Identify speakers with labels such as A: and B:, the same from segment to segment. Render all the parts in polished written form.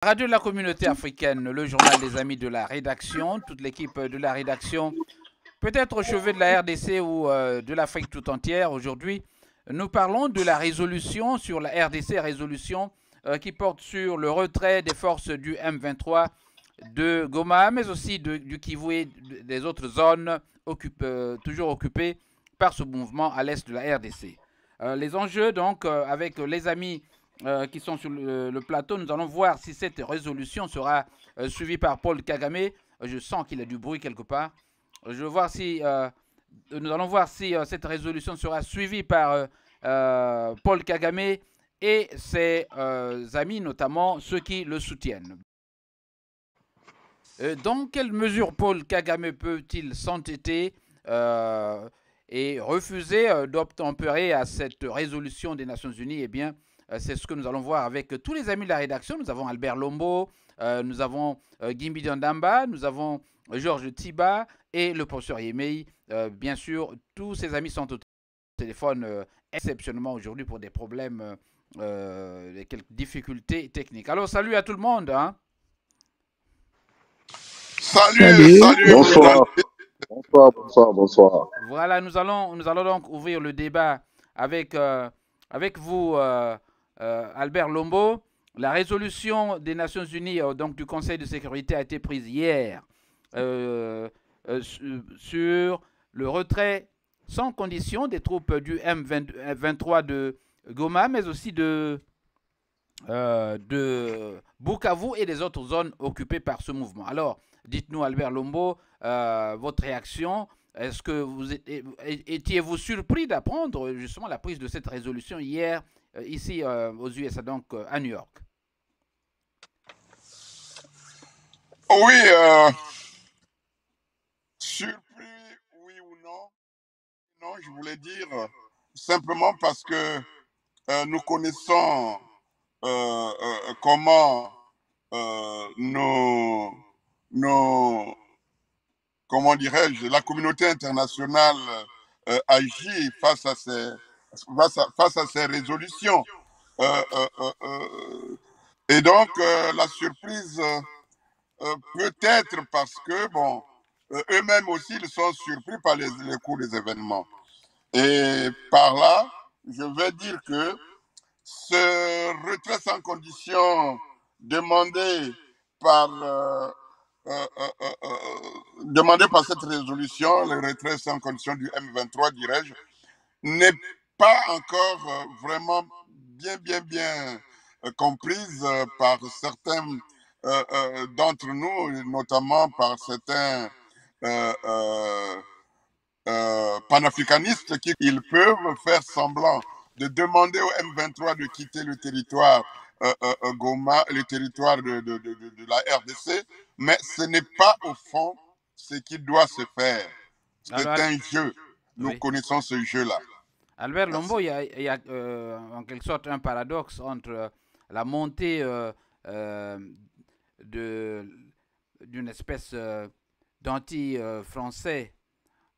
A: Radio de la communauté africaine, le journal des amis de la rédaction, toute l'équipe de la rédaction, peut-être au chevet de la RDC ou de l'Afrique tout entière. Aujourd'hui, nous parlons de la résolution sur la RDC, résolution qui porte sur le retrait des forces du M23 de Goma, mais aussi du Kivu et des autres zones toujours occupées par ce mouvement à l'est de la RDC. Les enjeux, donc, avec les amis qui sont sur le plateau, nous allons voir si cette résolution sera suivie par Paul Kagame. Je sens qu'il y a du bruit quelque part. Nous allons voir si cette résolution sera suivie par Paul Kagame et ses amis, notamment ceux qui le soutiennent. Dans quelle mesure Paul Kagame peut-il s'entêter et refuser d'obtempérer à cette résolution des Nations Unies? Eh bien, c'est ce que nous allons voir avec tous les amis de la rédaction. Nous avons Albert Lombo, nous avons Gimbi Dandamba, nous avons Georges Tiba et le professeur Yemei. Bien sûr, tous ces amis sont au téléphone exceptionnellement aujourd'hui pour des problèmes, quelques difficultés techniques. Alors, salut à tout le monde. Hein.
B: Salut.
C: Bonsoir. Bonsoir.
A: Voilà, nous allons donc ouvrir le débat avec vous, Albert Lombo. La résolution des Nations Unies, donc du Conseil de sécurité, a été prise hier sur le retrait sans condition des troupes du M23 de Goma, mais aussi de Bukavu et des autres zones occupées par ce mouvement. Alors, dites-nous, Albert Lombo, votre réaction. Est-ce que vous étiez-vous surpris d'apprendre justement la prise de cette résolution hier ici aux USA, donc à New York?
B: Oui, surpris, oui ou non? Non, je voulais dire simplement parce que nous connaissons comment comment dirais-je, la communauté internationale agit face à ces résolutions. Et donc, la surprise, peut-être parce que, bon, eux-mêmes aussi, ils sont surpris par les cours des événements. Et par là, je vais dire que ce retrait sans condition demandé par cette résolution, le retrait sans condition du M23, dirais-je, n'est pas encore vraiment bien comprise par certains d'entre nous, notamment par certains panafricanistes qui ils peuvent faire semblant de demander au M23 de quitter le territoire Goma, le territoire de la RDC, mais ce n'est pas au fond ce qui doit se faire. C'est un jeu. Nous connaissons ce jeu-là.
A: Albert Lombo, il y a en quelque sorte un paradoxe entre la montée d'une espèce d'anti-français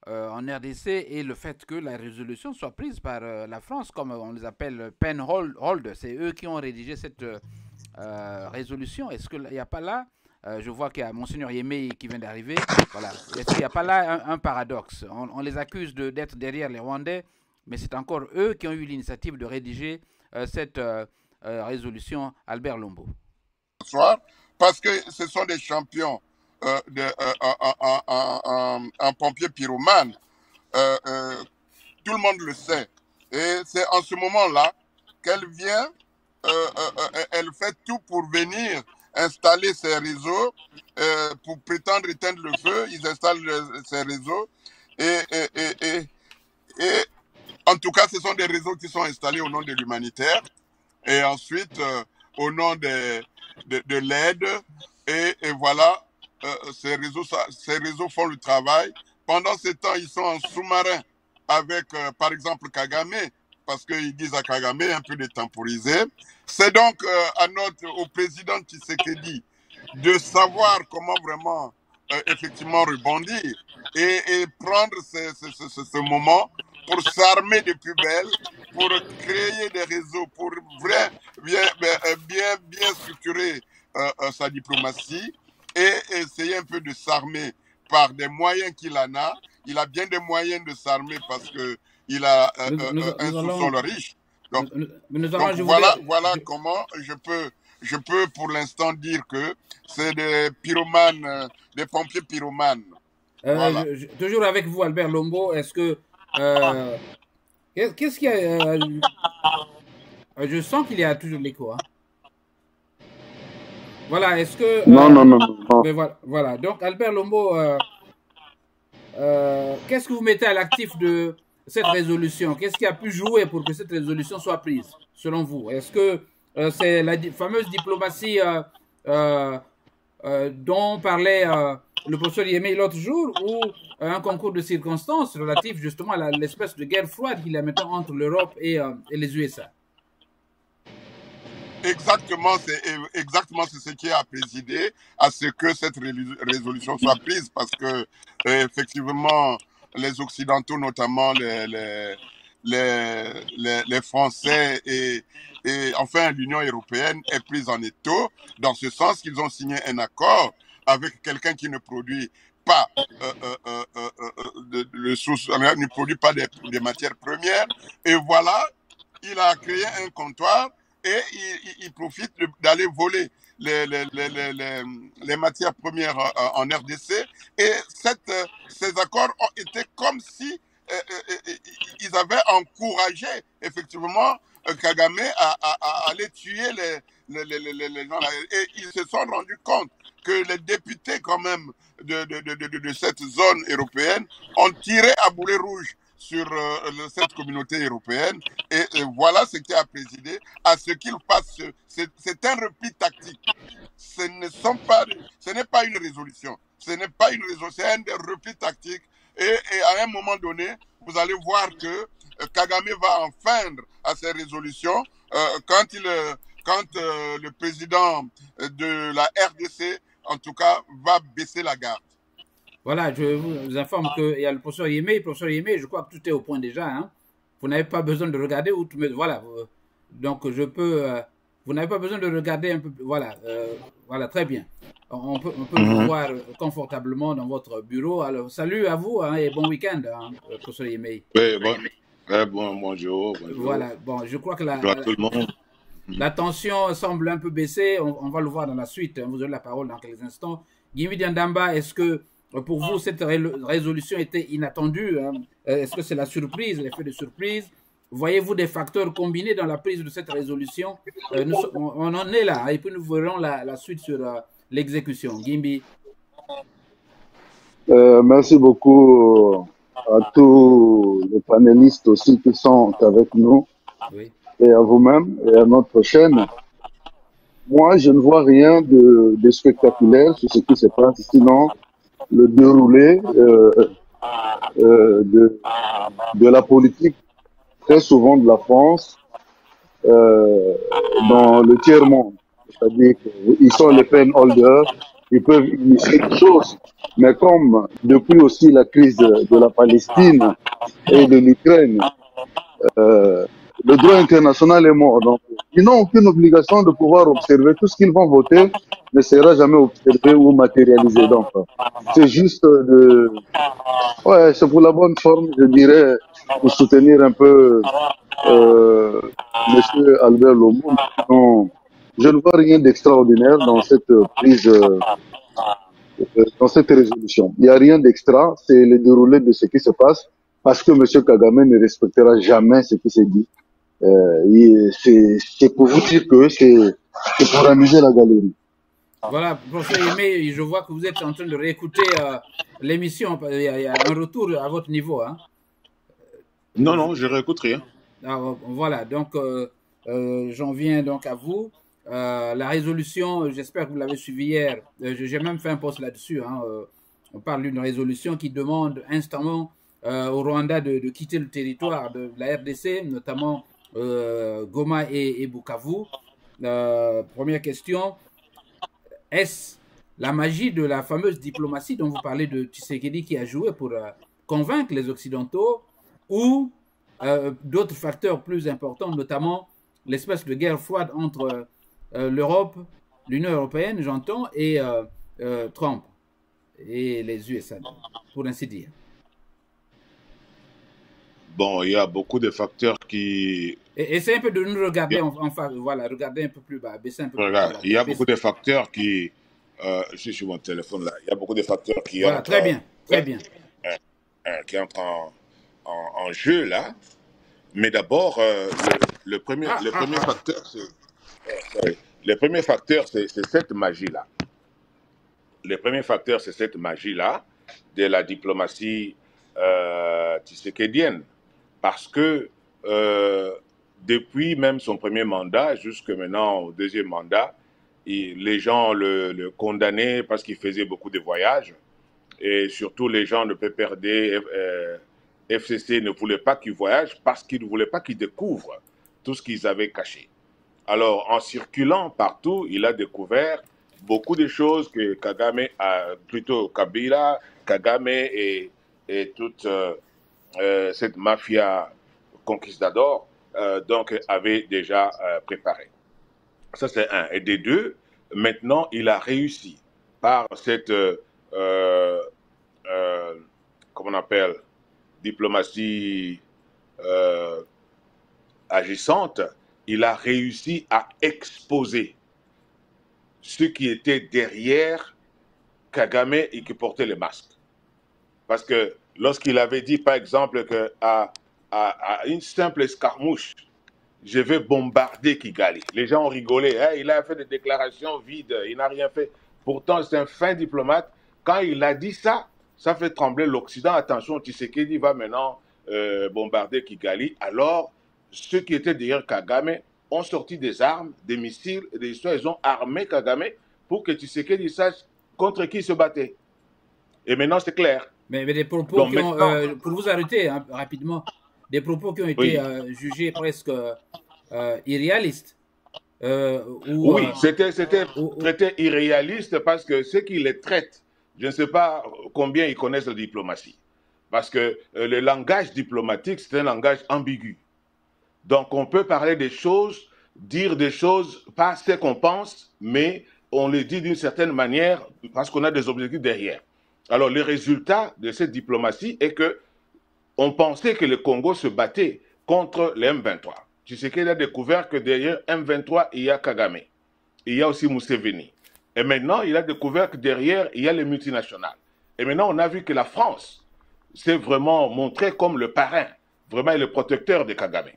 A: en RDC et le fait que la résolution soit prise par la France, comme on les appelle penholder. C'est eux qui ont rédigé cette résolution. Est-ce qu'il n'y a pas là, je vois qu'il y a Monseigneur Yemei qui vient d'arriver, voilà. Est-ce qu'il n'y a pas là un paradoxe? On les accuse d'être derrière les Rwandais, mais c'est encore eux qui ont eu l'initiative de rédiger cette résolution, Albert Lombo.
B: Parce que ce sont des champions en pompier pyromane. Tout le monde le sait. Et c'est en ce moment-là qu'elle vient, elle fait tout pour venir installer ces réseaux, pour prétendre éteindre le feu. Ils installent ces réseaux. Et en tout cas, ce sont des réseaux qui sont installés au nom de l'humanitaire. Et ensuite, au nom de l'aide. Et voilà, ces réseaux font le travail. Pendant ce temps, ils sont en sous-marin avec, par exemple, Kagame, parce qu'ils disent à Kagame un peu de temporiser. C'est donc au président Tshisekedi de savoir comment vraiment, effectivement, rebondir et prendre ce moment pour s'armer de plus belle, pour créer des réseaux, pour bien structurer sa diplomatie et essayer un peu de s'armer par des moyens qu'il en a. Il a bien des moyens de s'armer parce qu'il a un sous-sol riche. Donc voilà comment je peux pour l'instant dire que c'est des pyromanes, des pompiers pyromanes.
A: Voilà. Toujours avec vous, Albert Lombo, est-ce que... qu'est-ce qu'il y a je sens qu'il y a toujours l'écho. Hein. Voilà, est-ce que...
C: Non.
A: Mais voilà, donc Albert Lombo, qu'est-ce que vous mettez à l'actif de cette résolution? Qu'est-ce qui a pu jouer pour que cette résolution soit prise, selon vous? Est-ce que c'est la fameuse diplomatie dont parlait le professeur Yémé l'autre jour, ou un concours de circonstances relatif justement à l'espèce de guerre froide qu'il y a maintenant entre l'Europe et les USA?
B: Exactement, c'est ce qui a présidé à ce que cette résolution soit prise, parce que effectivement les Occidentaux, notamment les Français et enfin l'Union européenne est prise en étau, dans ce sens qu'ils ont signé un accord avec quelqu'un qui ne produit pas ne produit pas des matières premières, et voilà, il a créé un comptoir et il profite d'aller voler les matières premières en RDC, et ces accords ont été comme si ils avaient encouragé effectivement Kagame à aller tuer les gens là. Et ils se sont rendus compte que les députés quand même de cette zone européenne ont tiré à boulet rouge sur cette communauté européenne, et voilà ce qui a présidé à ce qu'ils fassent. C'est un repli tactique. Ce n'est pas une résolution. Ce n'est pas une résolution, c'est un repli tactique. Et à un moment donné, vous allez voir que Kagame va enfreindre à ces résolutions quand le président de la RDC, en tout cas, va baisser la garde.
A: Voilà, je vous informe qu'il y a le professeur Yémé. Professeur Yémé, je crois que tout est au point déjà. Hein. Vous n'avez pas besoin de regarder où tout... Voilà. Donc, vous n'avez pas besoin de regarder un peu... Voilà. Voilà, très bien. On peut vous voir confortablement dans votre bureau. Alors, salut à vous hein, et bon week-end, hein, professeur Yémé.
D: Oui, bonjour.
A: Voilà. Bon, je crois que
D: bonjour à tout le monde.
A: La tension semble un peu baisser. On va le voir dans la suite. Hein. Vous aurez la parole dans quelques instants. Guimi Diandamba, est-ce que pour vous, cette résolution était inattendue? Hein? Est-ce que c'est la surprise, l'effet de surprise? Voyez-vous des facteurs combinés dans la prise de cette résolution? On en est là, hein, et puis nous verrons la suite sur l'exécution. Gimbi.
C: Merci beaucoup à tous les panélistes aussi qui sont avec nous, oui, et à vous-même et à notre chaîne. Moi, je ne vois rien de spectaculaire sur ce qui se passe, sinon le déroulé de la politique, très souvent de la France, dans le tiers-monde. C'est-à-dire qu'ils sont les pen-holders, ils peuvent initier des choses. Mais comme depuis aussi la crise de la Palestine et de l'Ukraine, le droit international est mort. Donc, ils n'ont aucune obligation de pouvoir observer. Tout ce qu'ils vont voter ne sera jamais observé ou matérialisé. Donc, c'est juste ouais, c'est pour la bonne forme, je dirais, pour soutenir un peu Monsieur Albert Lombo. Je ne vois rien d'extraordinaire dans cette prise, dans cette résolution. Il n'y a rien d'extra, c'est le déroulé de ce qui se passe, parce que Monsieur Kagame ne respectera jamais ce qui s'est dit. C'est pour vous dire que c'est pour amuser la galerie.
A: Voilà, professeur Yémé, je vois que vous êtes en train de réécouter l'émission. Il y a un retour à votre niveau. Hein.
D: Non, je réécoute rien.
A: Alors, voilà, donc j'en viens donc à vous. La résolution, j'espère que vous l'avez suivie hier. J'ai même fait un post là-dessus. Hein. On parle d'une résolution qui demande instamment au Rwanda de quitter le territoire de la RDC, notamment Goma et Bukavu. Première question, est-ce la magie de la fameuse diplomatie dont vous parlez de Tshisekedi qui a joué pour convaincre les Occidentaux, ou d'autres facteurs plus importants, notamment l'espèce de guerre froide entre l'Europe l'Union européenne, j'entends, et Trump, et les USA, pour ainsi dire?
D: Bon, il y a beaucoup de facteurs qui...
A: Essayez un peu de nous regarder enfin, voilà, regardez un peu plus bas, baissez un peu plus
D: Regarde,
A: bas.
D: il y a beaucoup de facteurs qui... je suis sur mon téléphone là. Il y a beaucoup de facteurs qui
A: Voilà,
D: entrent,
A: très bien, très bien.
D: qui entrent en jeu là. Mais d'abord, le premier facteur, le premier facteur, c'est cette magie-là. Le premier facteur, c'est cette magie-là de la diplomatie tshisekedienne. Parce que depuis même son premier mandat, jusque maintenant au deuxième mandat, les gens le condamnaient parce qu'il faisait beaucoup de voyages. Et surtout, les gens de PPRD, FCC ne voulaient pas qu'il voyage parce qu'ils ne voulaient pas qu'il découvre tout ce qu'ils avaient caché. Alors, en circulant partout, il a découvert beaucoup de choses que Kagame, plutôt Kabila, Kagame et toute cette mafia conquistador donc avait déjà préparé. Ça, c'est un. Et des deux, maintenant, il a réussi par cette, comment on appelle, diplomatie agissante, il a réussi à exposer ceux qui étaient derrière Kagame et qui portaient les masques. Parce que lorsqu'il avait dit, par exemple, qu'à une simple escarmouche, je vais bombarder Kigali, les gens ont rigolé. Hein, il a fait des déclarations vides, il n'a rien fait. Pourtant, c'est un fin diplomate. Quand il a dit ça, ça fait trembler l'Occident. Attention, Tshisekedi va maintenant bombarder Kigali. Alors, ceux qui étaient derrière Kagame ont sorti des armes, des missiles, des histoires. Ils ont armé Kagame pour que Tshisekedi sache contre qui il se battait. Et maintenant, c'est clair.
A: Mais des propos donc, qui ont, pour vous arrêter hein, rapidement, des propos qui ont été jugés presque irréalistes.
D: Oui, c'était traité irréaliste parce que ceux qui les traitent, je ne sais pas combien ils connaissent la diplomatie. Parce que le langage diplomatique, c'est un langage ambigu. Donc, on peut parler des choses, dire des choses, pas ce qu'on pense, mais on les dit d'une certaine manière parce qu'on a des objectifs derrière. Alors, le résultat de cette diplomatie est que on pensait que le Congo se battait contre les M23. Tu sais qu'il a découvert que derrière M23, il y a Kagame. Il y a aussi Museveni. Et maintenant, il a découvert que derrière, il y a les multinationales. Et maintenant, on a vu que la France s'est vraiment montrée comme le parrain, vraiment le protecteur de Kagame.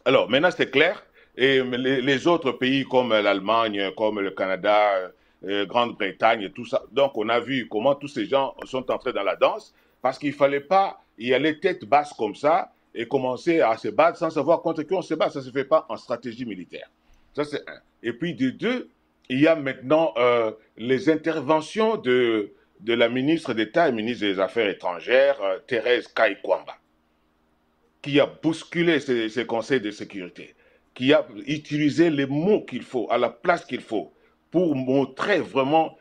D: Alors, maintenant, c'est clair. Et les autres pays comme l'Allemagne, comme le Canada, Grande-Bretagne et tout ça. Donc, on a vu comment tous ces gens sont entrés dans la danse parce qu'il ne fallait pas y aller tête basse comme ça et commencer à se battre sans savoir contre qui on se bat. Ça ne se fait pas en stratégie militaire. Ça, c'est un. Et puis, de deux, il y a maintenant les interventions de la ministre d'État et ministre des Affaires étrangères, Thérèse Kaikwamba, qui a bousculé ces conseils de sécurité, qui a utilisé les mots qu'il faut, à la place qu'il faut, pour montrer vraiment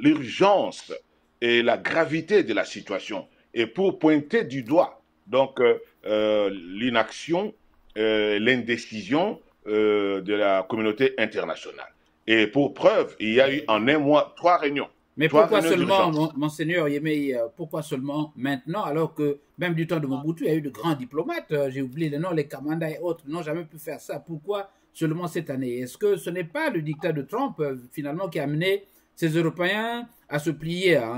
D: l'urgence et la gravité de la situation, et pour pointer du doigt donc l'inaction, l'indécision de la communauté internationale. Et pour preuve, il y a eu en un mois 3 réunions.
A: Mais pourquoi seulement, Monseigneur Yemei, pourquoi seulement maintenant, alors que même du temps de Mobutu, il y a eu de grands diplomates, j'ai oublié les noms, les Kamanda et autres, n'ont jamais pu faire ça. Pourquoi seulement cette année? Est-ce que ce n'est pas le dictat de Trump, finalement, qui a amené ces Européens à se plier, à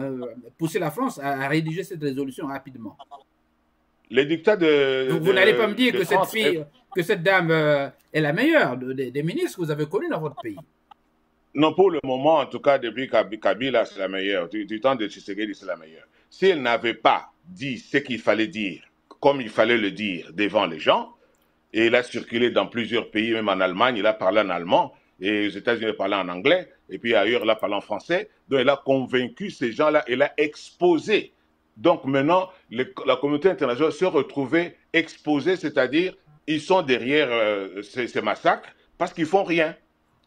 A: pousser la France à rédiger cette résolution rapidement?
D: Le dictat de...
A: Donc vous n'allez pas me dire que cette fille, que cette dame est la meilleure des ministres que vous avez connus dans votre pays?
D: Non, pour le moment, en tout cas, depuis Kabila, c'est la meilleure. Du temps de Tshisekedi, c'est la meilleure. S'il n'avait pas dit ce qu'il fallait dire, comme il fallait le dire devant les gens, et il a circulé dans plusieurs pays, même en Allemagne, il a parlé en allemand, et aux États-Unis, il a parlé en anglais, et puis ailleurs, il a parlé en français. Donc, il a convaincu ces gens-là, il a exposé. Donc, maintenant, la communauté internationale se retrouvée exposée, c'est-à-dire, ils sont derrière ces massacres parce qu'ils ne font rien.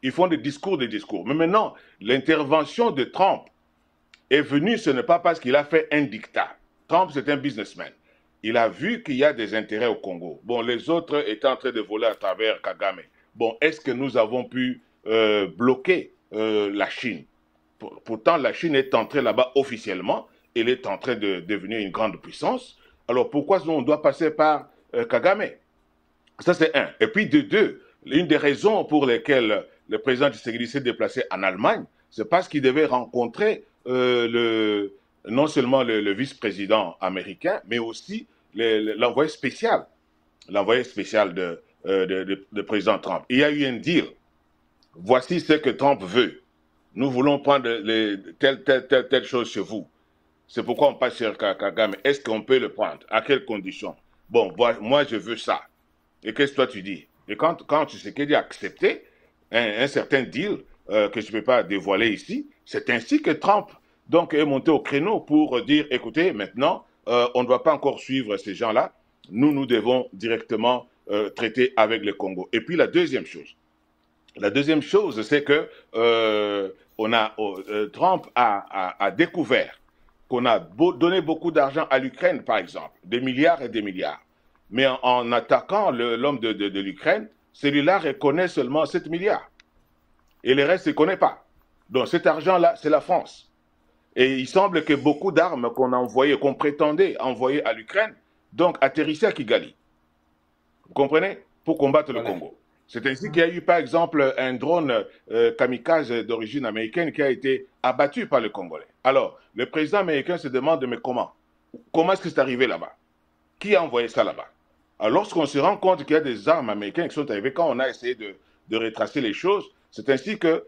D: Ils font des discours. Mais maintenant, l'intervention de Trump est venue, ce n'est pas parce qu'il a fait un dictat. Trump, c'est un businessman. Il a vu qu'il y a des intérêts au Congo. Bon, les autres étaient en train de voler à travers Kagame. bon, est-ce que nous avons pu bloquer la Chine? Pourtant, la Chine est entrée là-bas officiellement, elle est en train de devenir une grande puissance. Alors pourquoi on doit passer par Kagame? Ça, c'est un. Et puis, de deux, une des raisons pour lesquelles le président Tshisekedi s'est déplacé en Allemagne, c'est parce qu'il devait rencontrer non seulement le vice-président américain, mais aussi l'envoyé spécial de président Trump. Il y a eu un deal. Voici ce que Trump veut. Nous voulons prendre telle chose chez vous. C'est pourquoi on passe sur Kagame. Est-ce qu'on peut le prendre? À quelles conditions? Bon, moi, je veux ça. Et qu'est-ce que toi tu dis? Et quand Tshisekedi a accepté un certain deal que je ne peux pas dévoiler ici, c'est ainsi que Trump donc, est monté au créneau pour dire, écoutez, maintenant, on ne doit pas encore suivre ces gens-là. Nous devons directement traiter avec le Congo. Et puis la deuxième chose, c'est que Trump a découvert qu'on a donné beaucoup d'argent à l'Ukraine, par exemple, des milliards et des milliards. Mais en attaquant l'homme de l'Ukraine, celui-là reconnaît seulement 7 milliards. Et le reste, il ne connaît pas. Donc cet argent-là, c'est la France. Et il semble que beaucoup d'armes qu'on prétendait envoyer à l'Ukraine, donc atterrissaient à Kigali. Vous comprenez? Pour combattre le Congo. C'est ainsi qu'il y a eu, par exemple, un drone kamikaze d'origine américaine qui a été abattu par le Congolais. Alors, le président américain se demande, mais comment? Comment est-ce que c'est arrivé là-bas? Qui a envoyé ça là-bas? Alors, lorsqu'on se rend compte qu'il y a des armes américaines qui sont arrivées, quand on a essayé de retracer les choses, c'est ainsi que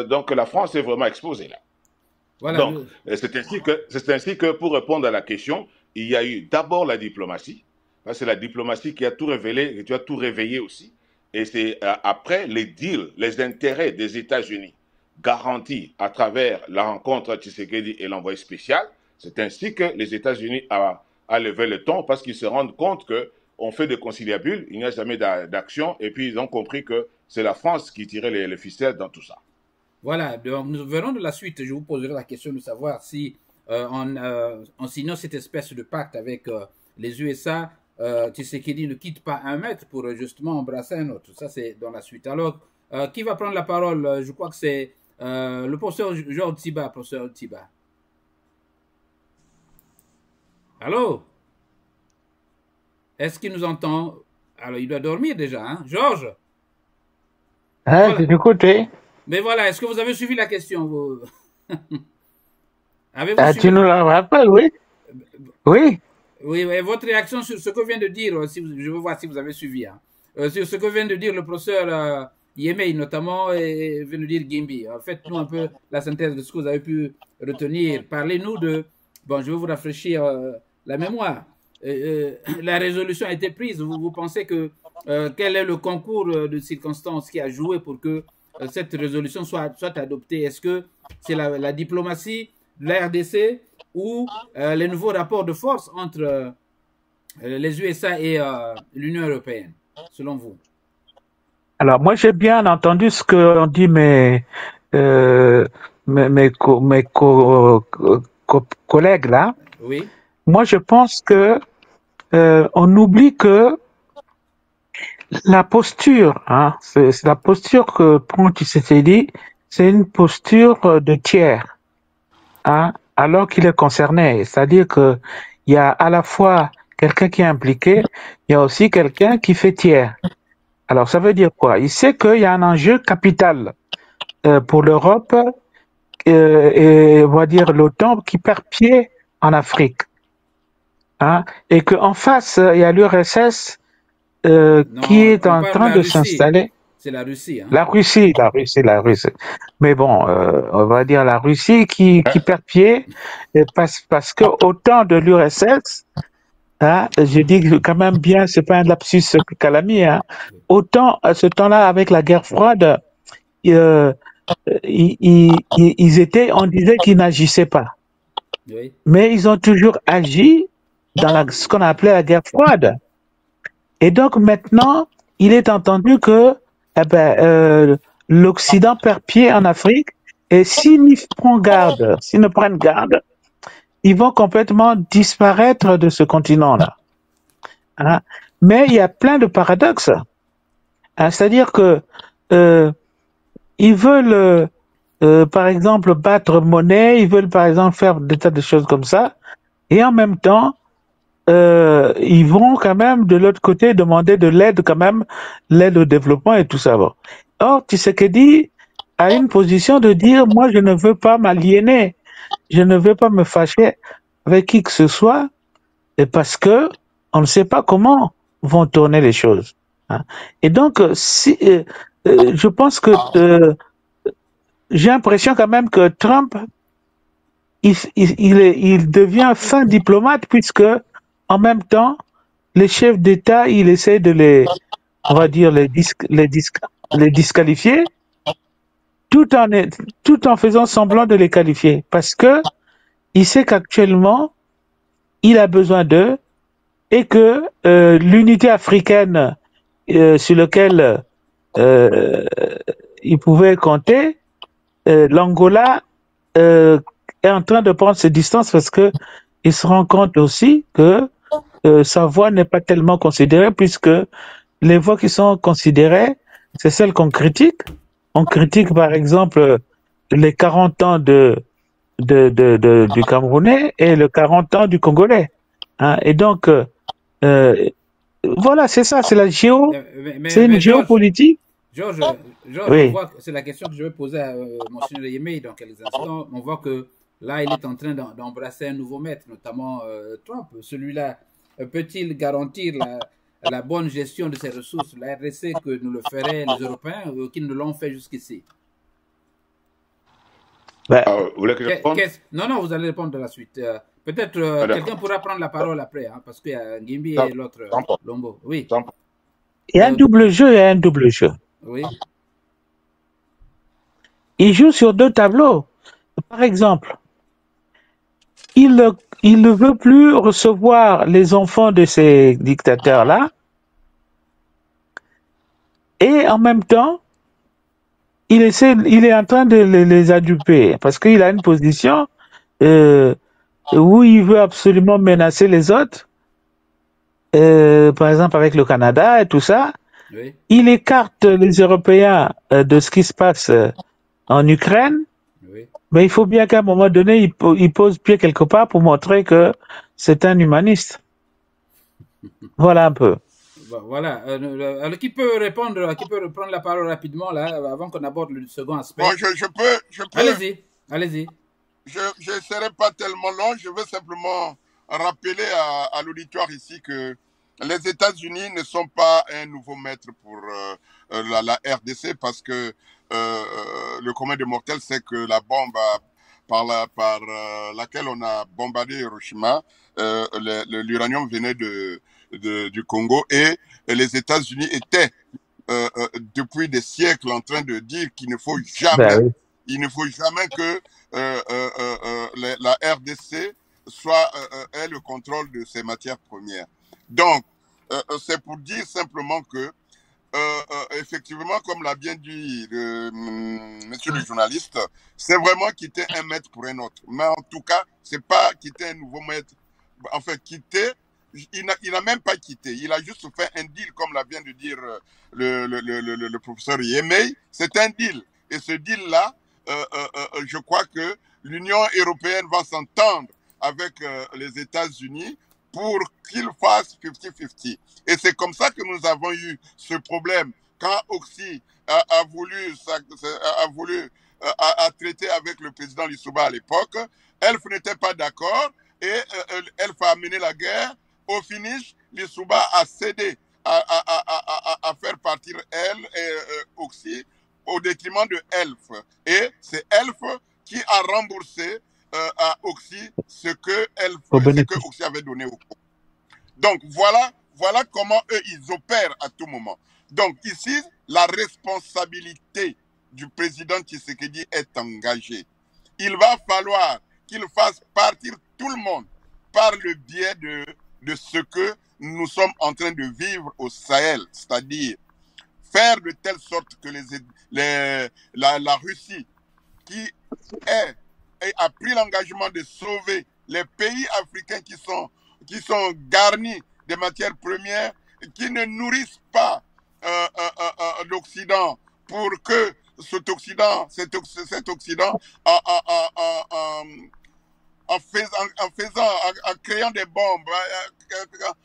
D: donc la France est vraiment exposée là. Voilà. Donc, c'est ainsi que, pour répondre à la question, il y a eu d'abord la diplomatie. C'est la diplomatie qui a tout révélé, et tu as tout réveillé aussi. Et c'est après les deals, les intérêts des États-Unis garantis à travers la rencontre Tshisekedi et l'envoyé spécial, c'est ainsi que les États-Unis a levé le ton parce qu'ils se rendent compte qu'on fait des conciliabules, il n'y a jamais d'action, et puis ils ont compris que c'est la France qui tirait les ficelles dans tout ça.
A: Voilà, donc nous verrons de la suite. Je vous poserai la question de savoir si en signant cette espèce de pacte avec les USA, Tshisekedi ne quitte pas un mètre pour justement embrasser un autre. Ça, c'est dans la suite. Alors, qui va prendre la parole? Je crois que c'est le professeur Georges Tiba. Professeur Tiba. Allô? Est-ce qu'il nous entend? Alors, il doit dormir déjà, hein? Georges?
E: Voilà. C'est du côté.
A: Mais voilà, est-ce que vous avez suivi la question? Vous...
E: tu nous la rappelles, oui? Oui.
A: Oui, votre réaction sur ce que vient de dire, je veux voir si vous avez suivi, hein. Sur ce que vient de dire le professeur Yemei, notamment, et vient de dire Gimbi. Faites-nous un peu la synthèse de ce que vous avez pu retenir. Parlez-nous de... Bon, je vais vous rafraîchir la mémoire. La résolution a été prise. Vous pensez que... quel est le concours de circonstances qui a joué pour que cette résolution soit adoptée? Est-ce que c'est la diplomatie de la RDC ou les nouveaux rapports de force entre les USA et l'Union européenne, selon vous?
E: Alors, moi, j'ai bien entendu ce qu'ont dit mes collègues là.
A: Oui.
E: Moi, je pense que on oublie que la posture, hein, c'est la posture que prend Tshisekedi, c'est une posture de tiers, hein, alors qu'il est concerné. C'est-à-dire que il y a à la fois quelqu'un qui est impliqué, il y a aussi quelqu'un qui fait tiers. Alors ça veut dire quoi? Il sait qu'il y a un enjeu capital pour l'Europe et on va dire l'OTAN qui perd pied en Afrique, hein, et qu'en face il y a l'URSS qui est en train de s'installer.
A: C'est la Russie. Hein.
E: La Russie. Mais bon, on va dire la Russie qui perd pied parce que autant de l'URSS, hein, je dis quand même bien, c'est pas un lapsus calami, hein, autant à ce temps-là avec la guerre froide, ils étaient, on disait qu'ils n'agissaient pas.
A: Oui.
E: Mais ils ont toujours agi dans ce qu'on appelait la guerre froide. Et donc maintenant, il est entendu que l'Occident perd pied en Afrique et s'ils ne prennent garde, ils vont complètement disparaître de ce continent-là. Hein? Mais il y a plein de paradoxes. Hein, c'est-à-dire que ils veulent, par exemple, battre monnaie, ils veulent, par exemple, faire des tas de choses comme ça, et en même temps, ils vont quand même de l'autre côté demander de l'aide quand même, l'aide au développement et tout ça. Bon. Or, Tshisekedi a une position de dire, moi, je ne veux pas m'aliéner, je ne veux pas me fâcher avec qui que ce soit, et parce que on ne sait pas comment vont tourner les choses. Hein. Et donc, je pense que j'ai l'impression quand même que Trump, il devient fin diplomate puisque en même temps, les chefs d'État, il essaie de on va dire, les disqualifier, tout en faisant semblant de les qualifier, parce que il sait qu'actuellement, il a besoin d'eux et que l'unité africaine sur laquelle il pouvait compter, l'Angola est en train de prendre ses distances parce que il se rend compte aussi que sa voix n'est pas tellement considérée puisque les voix qui sont considérées, c'est celles qu'on critique. On critique par exemple les 40 ans du Camerounais et le 40 ans du Congolais. Hein. Et donc, voilà, c'est ça, c'est la c'est une géopolitique.
A: Georges, oui. On voit que c'est la question que je vais poser à Monsieur Yemei dans quelques instants. On voit que là, il est en train d'embrasser un nouveau maître, notamment Trump. Celui-là, peut-il garantir la bonne gestion de ces ressources, la RDC, que nous le feraient les Européens, qui ne l'ont fait jusqu'ici?
D: Vous voulez que je réponde?
A: Non, vous allez répondre de la suite. Peut-être quelqu'un pourra prendre la parole après, hein, parce qu'il y a Gimbi et l'autre, Lombo. Oui.
E: Il y a un double jeu,
A: Oui.
E: Il joue sur deux tableaux. Par exemple, il ne veut plus recevoir les enfants de ces dictateurs-là. Et en même temps, il est en train de les aduper parce qu'il a une position où il veut absolument menacer les autres. Par exemple, avec le Canada et tout ça.
A: Oui.
E: Il écarte les Européens de ce qui se passe en Ukraine.
A: Oui.
E: Mais il faut bien qu'à un moment donné, il pose pied quelque part pour montrer que c'est un humaniste. Voilà un peu.
A: Voilà. Alors, qui peut répondre, qui peut reprendre la parole rapidement là, avant qu'on aborde le second aspect?
B: Bon, je peux.
A: Allez-y.
B: Je ne serai pas tellement long. Je veux simplement rappeler à l'auditoire ici que les États-Unis ne sont pas un nouveau maître pour la RDC parce que le commun des mortels, c'est que la bombe par laquelle on a bombardé Hiroshima, l'uranium venait du Congo et les États-Unis étaient depuis des siècles en train de dire qu'il ne faut jamais, que la RDC ait le contrôle de ses matières premières. Donc, c'est pour dire simplement que effectivement, comme l'a bien dit monsieur le journaliste, c'est vraiment quitter un maître pour un autre. Mais en tout cas, c'est pas quitter un nouveau maître. En fait, quitter, il n'a même pas quitté. Il a juste fait un deal, comme l'a bien de dire le professeur Yemei. C'est un deal. Et ce deal-là, je crois que l'Union européenne va s'entendre avec les États-Unis pour qu'ils fassent 50-50. Et c'est comme ça que nous avons eu ce problème. Quand Oxy a voulu traiter avec le président Lissouba à l'époque, Elf n'était pas d'accord et Elf a mené la guerre. Au finish, Lissouba a cédé à faire partir Oxy au détriment de Elf. Et c'est Elf qui a remboursé à Oxy ce que Oxy avait donné au Congo. Donc voilà comment eux ils opèrent à tout moment. Donc ici, la responsabilité du président Tshisekedi est engagée. Il va falloir qu'il fasse partir tout le monde par le biais de ce que nous sommes en train de vivre au Sahel, c'est-à-dire faire de telle sorte que la Russie, qui a pris l'engagement de sauver les pays africains qui sont garnis des matières premières, qui ne nourrissent pas l'Occident pour que cet Occident en créant des bombes,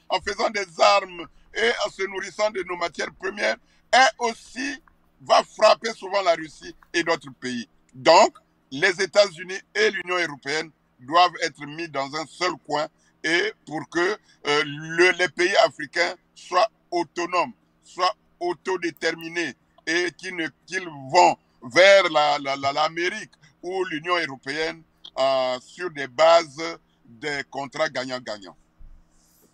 B: en faisant des armes et en se nourrissant de nos matières premières, et aussi va frapper souvent la Russie et d'autres pays. Donc, les États-Unis et l'Union européenne doivent être mis dans un seul coin et pour que les pays africains soient autonomes, soient autodéterminés et qu'ils vont vers l'Amérique ou l'Union européenne sur des bases des contrats gagnant-gagnant.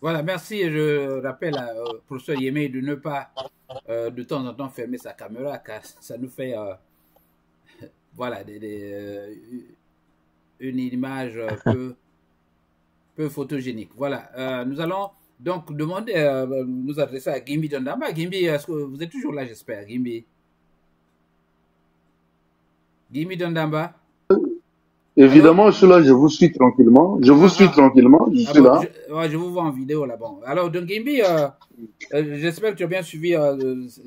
A: Voilà, merci. Je rappelle au professeur Yémé de ne pas de temps en temps fermer sa caméra car ça nous fait voilà, une image peu photogénique. Voilà, nous allons donc demander, nous adresser à Gimbi Dondamba. Gimbi, est-ce que vous êtes toujours là, j'espère, Gimbi? Gimbi Dondamba?
C: Évidemment, je suis là, je vous suis tranquillement. Je vous suis tranquillement, je suis là.
A: Je vous vois en vidéo là. Bon. Alors, donc, Gimbi, j'espère que tu as bien suivi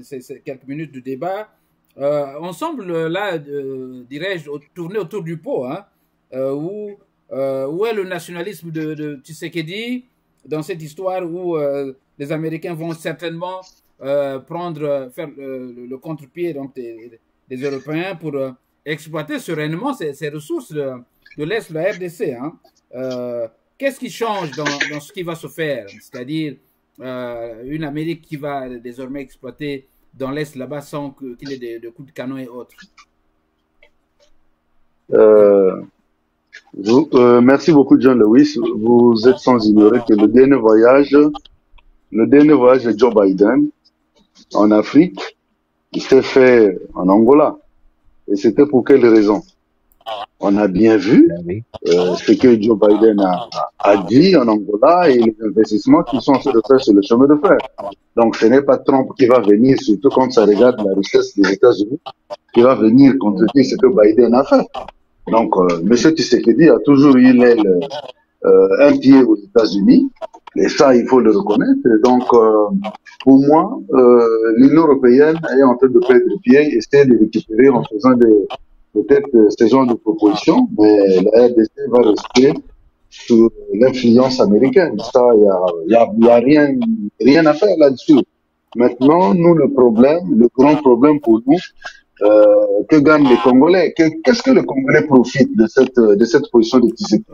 A: ces quelques minutes de débat. On semble là, dirais-je, tourner autour du pot, hein, où est le nationalisme de Tshisekedi dans cette histoire où les Américains vont certainement faire le contre-pied donc, des Européens pour exploiter sereinement ces ressources de l'Est de la RDC. Hein. Qu'est-ce qui change dans ce qui va se faire? C'est-à-dire une Amérique qui va désormais exploiter dans l'Est là-bas sans qu'il y ait de coups de canon et autres.
C: Merci beaucoup, John Lewis. Vous êtes sans ignorer que le dernier voyage de Joe Biden en Afrique, il s'est fait en Angola. Et c'était pour quelle raison? On a bien vu ce que Joe Biden a dit en Angola et les investissements qui sont en train de faire sur le chemin de fer. Donc, ce n'est pas Trump qui va venir, surtout quand ça regarde la richesse des États-Unis, qui va venir contredire ce que Biden a fait. Donc, M. Tshisekedi a toujours eu un pied aux États-Unis, et ça, il faut le reconnaître. Donc, pour moi, l'Union européenne est en train de perdre pied, essaie de récupérer en faisant peut-être ce genre de propositions, mais la RDC va rester sous l'influence américaine. Ça, il y a rien à faire là-dessus. Maintenant, nous, le grand problème pour nous, que gagnent les Congolais? Qu'est-ce que le Congolais profite de cette position de Tshisekedi?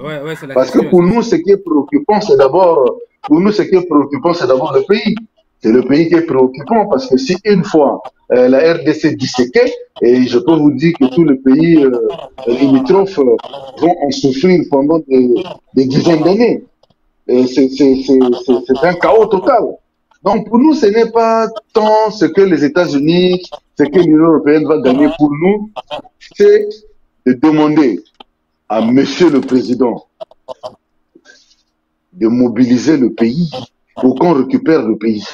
C: Parce que pour nous, ce qui est préoccupant, c'est d'abord le pays. C'est le pays qui est préoccupant parce que si une fois la RDC disséquée, et je peux vous dire que tous les pays limitrophes vont en souffrir pendant des dizaines d'années. C'est un chaos total. Donc pour nous, ce n'est pas tant ce que les États-Unis, ce que l'Union européenne va gagner pour nous, c'est de demander à Monsieur le Président de mobiliser le pays pour qu'on récupère le pays,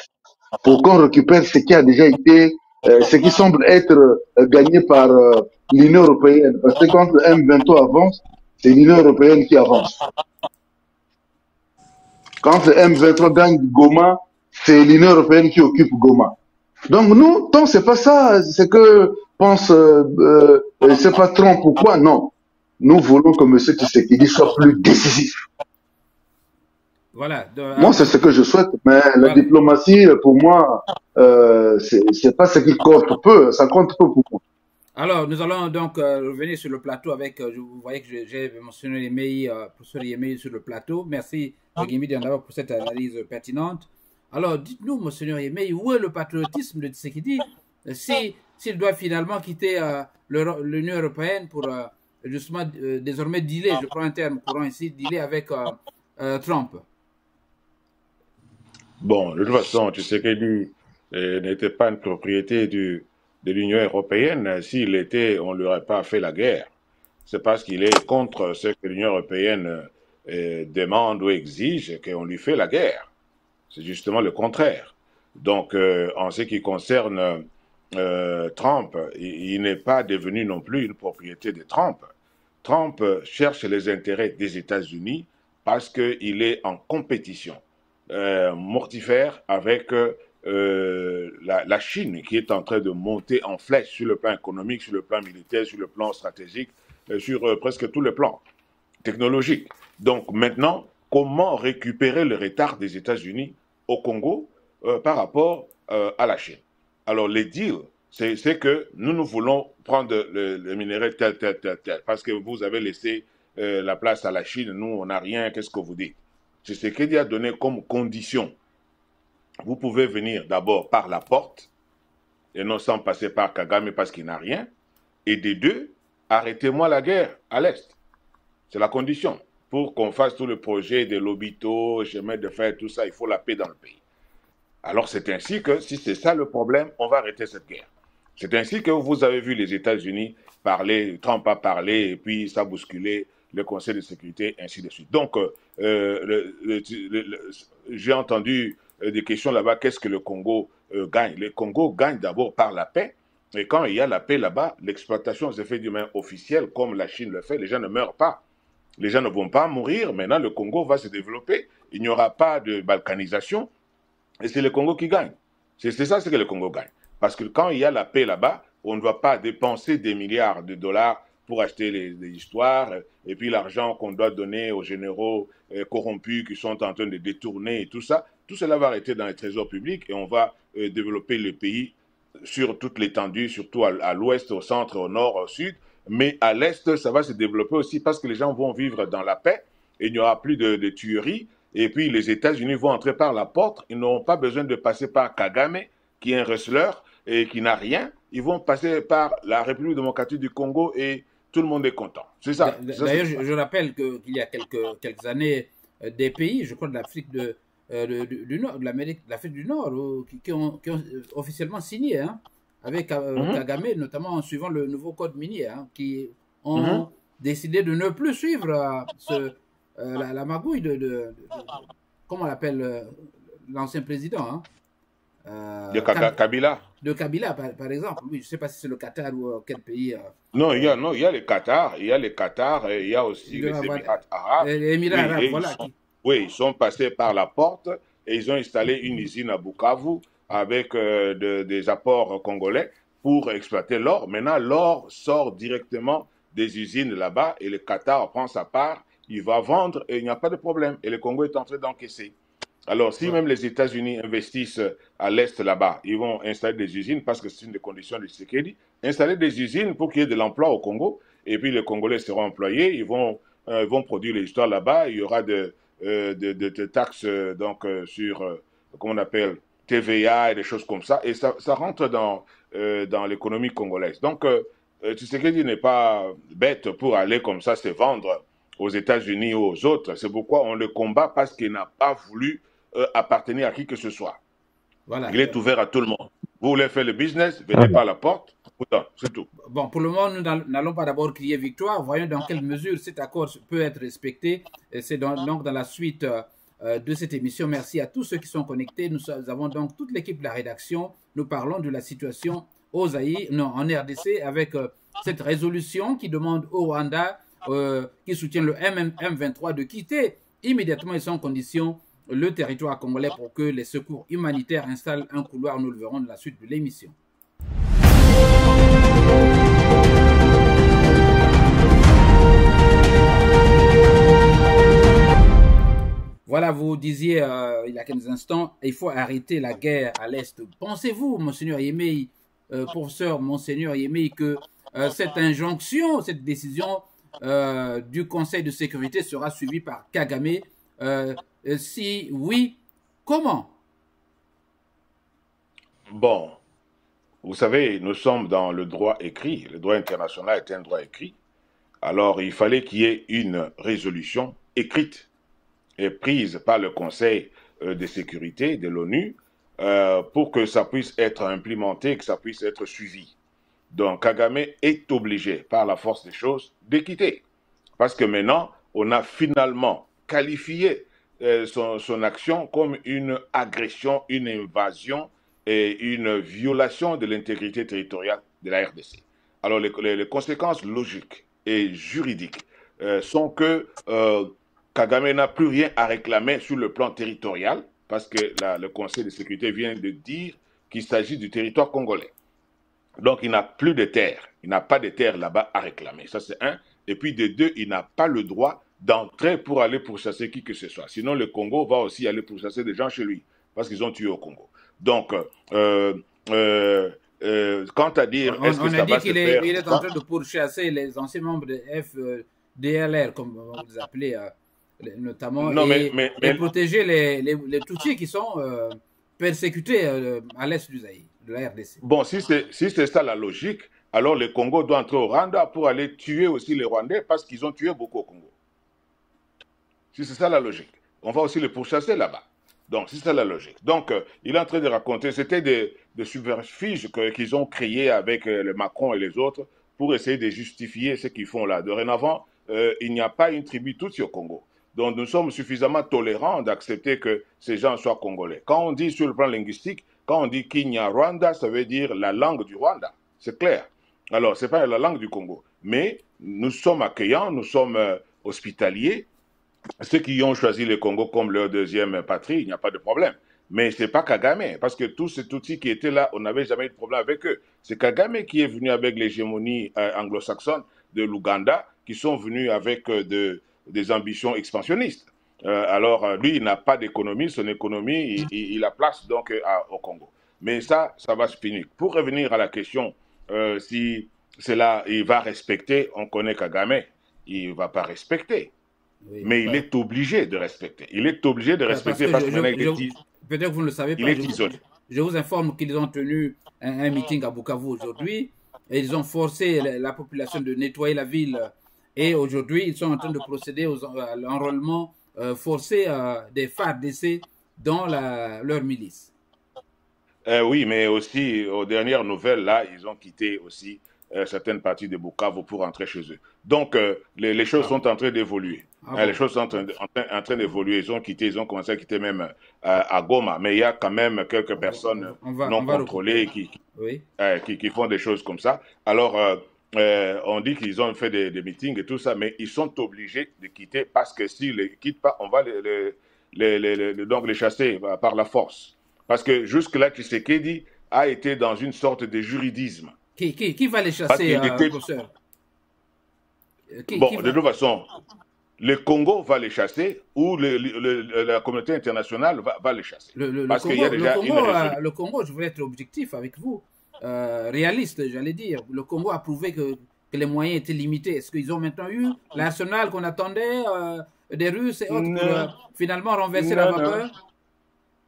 C: pour qu'on récupère ce qui a déjà été, ce qui semble être gagné par l'Union européenne. Parce que quand le M23 avance, c'est l'Union européenne qui avance. Quand le M23 gagne Goma, c'est l'Union européenne qui occupe Goma. Donc nous, tant c'est pas ça, c'est que pense, c'est pas Trump ou quoi, non. Nous voulons que M. Tshisekedi soit plus décisif.
A: Voilà.
C: Moi, c'est ce que je souhaite, mais la diplomatie, pour moi, c'est pas ce qui compte peu, ça compte peu pour moi.
A: Alors, nous allons donc revenir sur le plateau avec, vous voyez que j'ai mentionné Yémei, professeur Yémei sur le plateau. Merci, Gimbi Dondamba, pour cette analyse pertinente. Alors, dites-nous, Monseigneur Yémei, où est le patriotisme de Tshisekedi s'il doit finalement quitter l'Union européenne pour justement désormais dealer, je prends un terme courant ici, dealer avec Trump?
D: Bon, de toute façon, Tshisekedi n'était pas une propriété de l'Union européenne. S'il était, on ne lui aurait pas fait la guerre. C'est parce qu'il est contre ce que l'Union européenne demande ou exige qu'on lui fait la guerre. C'est justement le contraire. Donc, en ce qui concerne Trump, il n'est pas devenu non plus une propriété de Trump. Trump cherche les intérêts des États-Unis parce qu'il est en compétition mortifère avec la Chine qui est en train de monter en flèche sur le plan économique, sur le plan militaire, sur le plan stratégique, sur presque tous les plans technologiques. Donc maintenant, comment récupérer le retard des États-Unis au Congo par rapport à la Chine? Alors les deals, c'est que nous voulons prendre le minerai tel, parce que vous avez laissé la place à la Chine, nous on n'a rien, qu'est-ce que vous dites? C'est ce qu'il a donné comme condition. Vous pouvez venir d'abord par la porte, et non sans passer par Kagame parce qu'il n'a rien, et des deux, arrêtez-moi la guerre à l'Est. C'est la condition. Pour qu'on fasse tout le projet de l'hôpital, chemin de fer, tout ça, il faut la paix dans le pays. Alors c'est ainsi que, si c'est ça le problème, on va arrêter cette guerre. C'est ainsi que vous avez vu les États-Unis parler, Trump a parlé, et puis ça a bousculé le Conseil de sécurité, ainsi de suite. Donc, j'ai entendu des questions là-bas, qu'est-ce que le Congo gagne? Le Congo gagne d'abord par la paix, et quand il y a la paix là-bas, l'exploitation des effets humains officiels, comme la Chine le fait, les gens ne meurent pas. Les gens ne vont pas mourir, maintenant le Congo va se développer, il n'y aura pas de balkanisation, et c'est le Congo qui gagne. C'est ça ce que le Congo gagne. Parce que quand il y a la paix là-bas, on ne va pas dépenser des milliards de dollars pour acheter des histoires, et puis l'argent qu'on doit donner aux généraux corrompus qui sont en train de détourner et tout ça, tout cela va arrêter dans les trésors publics et on va développer le pays sur toute l'étendue, surtout à l'ouest, au centre, au nord, au sud, mais à l'est, ça va se développer aussi parce que les gens vont vivre dans la paix, et il n'y aura plus de tueries, et puis les États-Unis vont entrer par la porte, ils n'auront pas besoin de passer par Kagame, qui est un wrestler et qui n'a rien, ils vont passer par la République démocratique du Congo et tout le monde est content. C'est ça.
A: D'ailleurs, je rappelle qu'il y a quelques années, des pays, je crois de l'Afrique du Nord, de l'Afrique du Nord, qui ont officiellement signé avec Kagame, notamment en suivant le nouveau code minier, qui ont décidé de ne plus suivre la magouille comment on l'appelle, l'ancien président,
D: de Kabila.
A: De Kabila, par exemple. Oui, je ne sais pas si c'est le Qatar ou quel pays.
D: Non, il y a le Qatar, et il y a aussi les Émirats arabes.
A: Les Émirats arabes, voilà.
D: Oui, ils sont passés par la porte et ils ont installé une usine à Bukavu avec des apports congolais pour exploiter l'or. Maintenant, l'or sort directement des usines là-bas et le Qatar prend sa part, il va vendre et il n'y a pas de problème. Et le Congo est en train d'encaisser. Alors, si même les États-Unis investissent à l'Est là-bas, ils vont installer des usines parce que c'est une des conditions de Tshisekedi, installer des usines pour qu'il y ait de l'emploi au Congo, et puis les Congolais seront employés, ils vont produire les histoires là-bas, il y aura de taxes sur, comment on appelle, TVA et des choses comme ça, et ça rentre dans l'économie congolaise. Donc, Tshisekedi n'est pas bête pour aller comme ça se vendre aux États-Unis ou aux autres. C'est pourquoi on le combat parce qu'il n'a pas voulu appartenir à qui que ce soit. Voilà. Il est ouvert à tout le monde. Vous voulez faire le business, venez par la porte, c'est tout.
A: Bon, pour le moment, nous n'allons pas d'abord crier victoire. Voyons dans quelle mesure cet accord peut être respecté. C'est donc dans la suite de cette émission. Merci à tous ceux qui sont connectés. Nous avons donc toute l'équipe de la rédaction. Nous parlons de la situation en RDC avec cette résolution qui demande au Rwanda, qui soutient le M23, de quitter immédiatement et sans condition le territoire congolais pour que les secours humanitaires installent un couloir. Nous le verrons dans la suite de l'émission. Voilà, vous disiez il y a quelques instants, il faut arrêter la guerre à l'Est. Pensez-vous, Monseigneur Yemei, professeur Monseigneur Yemei, que cette injonction, cette décision du Conseil de sécurité sera suivie par Kagame? Si oui, comment?
D: Bon, vous savez, nous sommes dans le droit écrit. Le droit international est un droit écrit. Alors, il fallait qu'il y ait une résolution écrite et prise par le Conseil de sécurité de l'ONU pour que ça puisse être implémenté, que ça puisse être suivi. Donc, Kagame est obligé, par la force des choses, de quitter. Parce que maintenant, on a finalement qualifié son action comme une agression, une invasion et une violation de l'intégrité territoriale de la RDC. Alors, les conséquences logiques et juridiques sont que Kagame n'a plus rien à réclamer sur le plan territorial parce que le Conseil de sécurité vient de dire qu'il s'agit du territoire congolais. Donc, il n'a plus de terre. Il n'a pas de terre là-bas à réclamer. Ça, c'est un. Et puis, de deux, il n'a pas le droit d'entrer pour aller pourchasser qui que ce soit. Sinon, le Congo va aussi aller pourchasser des gens chez lui, parce qu'ils ont tué au Congo. Donc, quant à dire, est-ce que ça va se faire...
A: Il est en train de pourchasser les anciens membres de FDLR, comme vous les appelez, notamment,
D: non,
A: et protéger les Tutsis qui sont persécutés à l'est du Zaïre, de la RDC.
D: Bon, si c'est ça la logique, alors le Congo doit entrer au Rwanda pour aller tuer aussi les Rwandais parce qu'ils ont tué beaucoup au Congo. Si c'est ça la logique, on va aussi les pourchasser là-bas. Donc, c'est ça la logique. Donc, il est en train de raconter, c'était des subterfuges qu'ils ont créés avec le Macron et les autres pour essayer de justifier ce qu'ils font là. Dorénavant, il n'y a pas une tribu Tutsi au Congo. Donc, nous sommes suffisamment tolérants d'accepter que ces gens soient congolais. Quand on dit sur le plan linguistique, quand on dit Kenya Rwanda, ça veut dire la langue du Rwanda. C'est clair. Alors, ce n'est pas la langue du Congo. Mais nous sommes accueillants, nous sommes hospitaliers. Ceux qui ont choisi le Congo comme leur deuxième patrie, il n'y a pas de problème. Mais ce n'est pas Kagame, parce que tous ces Tutsis qui étaient là, on n'avait jamais eu de problème avec eux. C'est Kagame qui est venu avec l'hégémonie anglo-saxonne de l'Ouganda, qui sont venus avec des ambitions expansionnistes. Alors, lui, il n'a pas d'économie, son économie, il la place donc au Congo. Mais ça va se finir. Pour revenir à la question, si c'est là, il va respecter, on connaît Kagame, il ne va pas respecter. Oui, mais il est obligé de respecter. Il est obligé de respecter parce que
A: peut-être que vous ne le savez pas.
D: Il est isolé.
A: Je vous informe qu'ils ont tenu un meeting à Bukavu aujourd'hui et ils ont forcé la population de nettoyer la ville. Et aujourd'hui, ils sont en train de procéder à l'enrôlement forcé des FARDC dans leur milice.
D: Oui, mais aussi, aux dernières nouvelles, là, ils ont quitté aussi certaines parties de Bukavu pour rentrer chez eux. Donc, les choses sont en train d'évoluer. Les choses sont en train d'évoluer. Ils ont commencé à quitter même à Goma. Mais il y a quand même quelques personnes non contrôlées qui font des choses comme ça. Alors, on dit qu'ils ont fait des meetings et tout ça, mais ils sont obligés de quitter parce que s'ils ne les quittent pas, on va donc les chasser par la force. Parce que jusque-là, Tshisekedi a été dans une sorte de juridisme.
A: Qui va les chasser, professeur?
D: De toute façon, le Congo va les chasser ou la communauté internationale va les chasser.
A: Le Congo, je voulais être objectif avec vous, réaliste, j'allais dire. Le Congo a prouvé que les moyens étaient limités. Est-ce qu'ils ont maintenant eu l'arsenal qu'on attendait des Russes et autres pour finalement renverser la vapeur?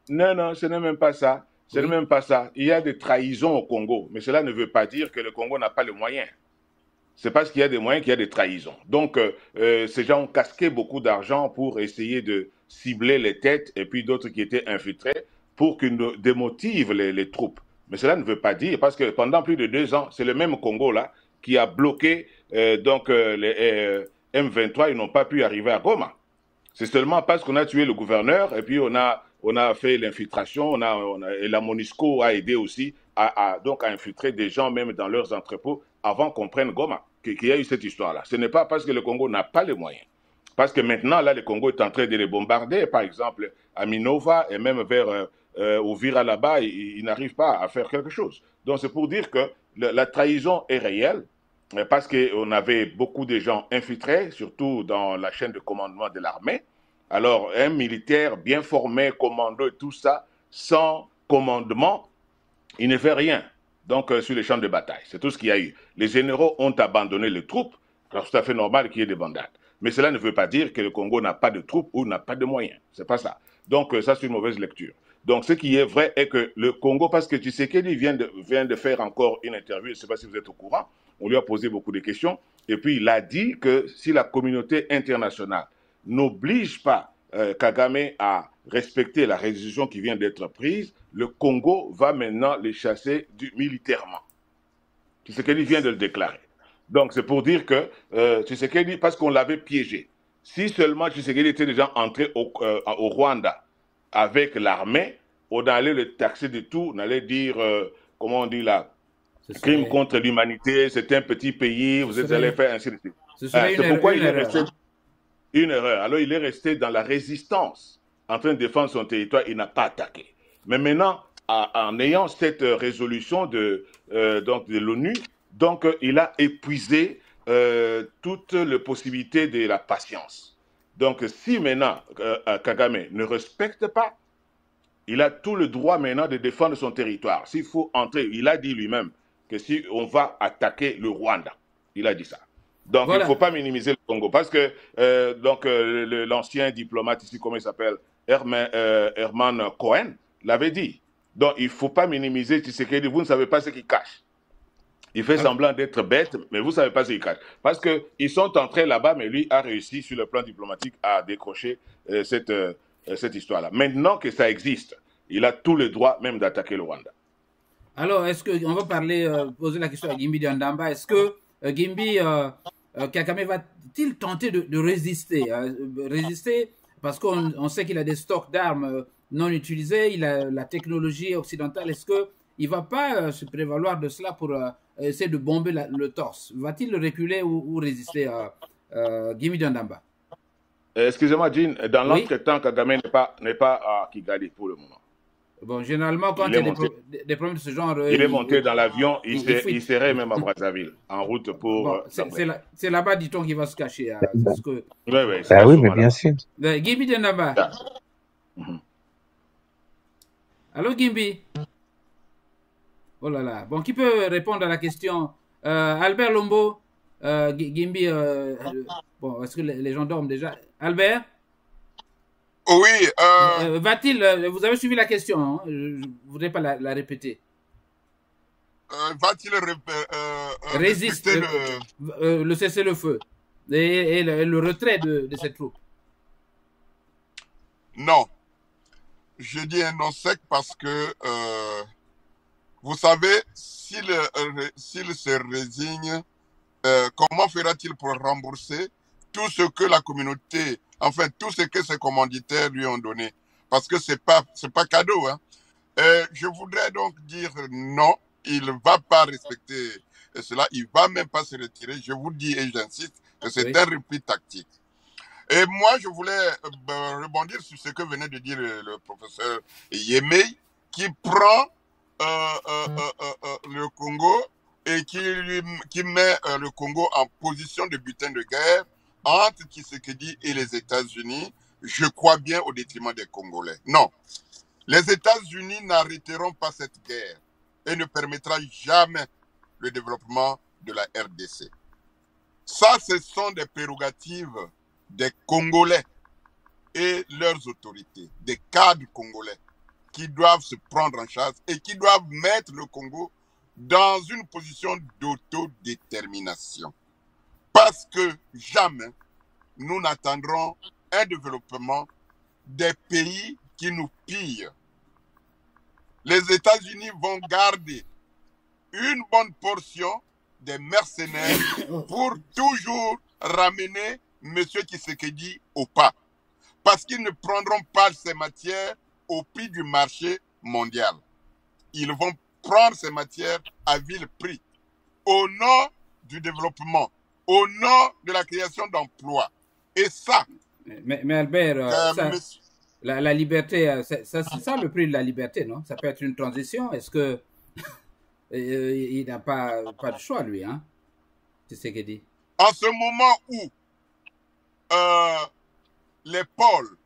D: Non, ce n'est même pas ça. Ce n'est même pas ça. Il y a des trahisons au Congo, mais cela ne veut pas dire que le Congo n'a pas les moyens. C'est parce qu'il y a des moyens qu'il y a des trahisons. Donc, ces gens ont casqué beaucoup d'argent pour essayer de cibler les têtes et puis d'autres qui étaient infiltrés pour qu'ils démotivent les troupes. Mais cela ne veut pas dire, parce que pendant plus de 2 ans, c'est le même Congo-là qui a bloqué les M23, ils n'ont pas pu arriver à Goma. C'est seulement parce qu'on a tué le gouverneur et puis on a fait l'infiltration, et la MONUSCO a aidé aussi à infiltrer des gens même dans leurs entrepôts avant qu'on prenne Goma, qu'il y a eu cette histoire-là. Ce n'est pas parce que le Congo n'a pas les moyens. Parce que maintenant, là, le Congo est en train de les bombarder, par exemple, à Minova et même vers Uvira là-bas, il n'arrive pas à faire quelque chose. Donc c'est pour dire que la trahison est réelle, parce qu'on avait beaucoup de gens infiltrés, surtout dans la chaîne de commandement de l'armée. Alors, un militaire bien formé, commando et tout ça, sans commandement, il ne fait rien. Donc, sur les champs de bataille, c'est tout ce qu'il y a eu. Les généraux ont abandonné les troupes, alors c'est tout à fait normal qu'il y ait des bandades. Mais cela ne veut pas dire que le Congo n'a pas de troupes ou n'a pas de moyens. C'est pas ça. Donc, ça, c'est une mauvaise lecture. Donc, ce qui est vrai est que le Congo, parce que Tshisekedi vient de faire encore une interview, je ne sais pas si vous êtes au courant, on lui a posé beaucoup de questions, et puis il a dit que si la communauté internationale n'oblige pas Kagame à respecter la résolution qui vient d'être prise, le Congo va maintenant les chasser militairement. Tshisekedi vient de le déclarer. Donc c'est pour dire que Tshisekedi, parce qu'on l'avait piégé, si seulement Tshisekedi était déjà entré au Rwanda avec l'armée, on allait le taxer de tout, on allait dire, comment on dit là, crime contre l'humanité, c'est un petit pays, vous êtes allé faire ainsi de suite. C'est pourquoi il est resté une erreur. Alors il est resté dans la résistance en train de défendre son territoire, il n'a pas attaqué. Mais maintenant, en ayant cette résolution de l'ONU, donc il a épuisé toutes les possibilités de la patience. Donc si maintenant Kagame ne respecte pas, il a tout le droit maintenant de défendre son territoire. S'il faut entrer, il a dit lui-même que si on va attaquer le Rwanda, il a dit ça. Donc voilà. Il ne faut pas minimiser le Congo parce que l'ancien diplomate ici, comment il s'appelle, Herman Cohen, l'avait dit. Donc il ne faut pas minimiser Tshisekedi, vous ne savez pas ce qu'il cache. Il fait semblant d'être bête, mais vous ne savez pas ce qu'il cache. Parce qu'ils sont entrés là-bas, mais lui a réussi sur le plan diplomatique à décrocher cette histoire-là. Maintenant que ça existe, il a tout le droit même d'attaquer le Rwanda.
A: Alors, est-ce qu'on va poser la question à Gimbi Ndamba, est-ce que Gimbi Kagame va-t-il tenter de résister résister parce qu'on sait qu'il a des stocks d'armes non utilisés, il a la technologie occidentale, est-ce qu'il ne va pas se prévaloir de cela pour essayer de bomber le torse? Va-t-il reculer ou résister Gimbi Ndamba?
D: Excusez-moi, Jean, dans l'entretemps, Kagame n'est pas à Kigali pour le moment.
A: Bon, généralement, quand il y a des problèmes de ce genre...
D: il est monté dans l'avion, il serait même à Brazzaville, en route pour...
A: Bon, c'est là-bas, dit-on, qu'il va se cacher.
D: Oui,
E: mais bien sûr.
A: Gimbi Ndamba. Allô, Gimbi? Oh là là. Bon, qui peut répondre à la question? Albert Lombo, Gimbi... bon, est-ce que les gens dorment déjà? Albert?
B: Oui.
A: Va-t-il... vous avez suivi la question, hein? Je ne voudrais pas la répéter.
B: Va-t-il
A: résister le cessez-le-feu et le retrait de cette troupe?
B: Non. Je dis un non sec parce que, vous savez, s'il se résigne, comment fera-t-il pour rembourser tout ce que la communauté, enfin tout ce que ses commanditaires lui ont donné? Parce que c'est pas cadeau, hein. Je voudrais donc dire non, il ne va pas respecter cela, il ne va même pas se retirer. Je vous dis et j'insiste que c'est un repli tactique. Et moi, je voulais rebondir sur ce que venait de dire le professeur Yemei, qui prend le Congo et qui met le Congo en position de butin de guerre entre Tshisekedi et les États-Unis, je crois bien au détriment des Congolais. Non, les États-Unis n'arrêteront pas cette guerre et ne permettra jamais le développement de la RDC. Ça, ce sont des prérogatives des Congolais et leurs autorités, des cadres congolais qui doivent se prendre en charge et qui doivent mettre le Congo dans une position d'autodétermination. Parce que jamais nous n'attendrons un développement des pays qui nous pillent. Les États-Unis vont garder une bonne portion des mercenaires pour toujours ramener M. Tshisekedi au pas. Parce qu'ils ne prendront pas ces matières au prix du marché mondial. Ils vont prendre ces matières à vil prix. Au nom du développement, au nom de la création d'emplois. Et ça...
A: Mais Albert, la liberté, c'est ça le prix de la liberté, non? Ça peut être une transition. Est-ce que il n'a pas de choix, lui, hein? C'est ce qu'il dit.
B: En ce moment où les pôles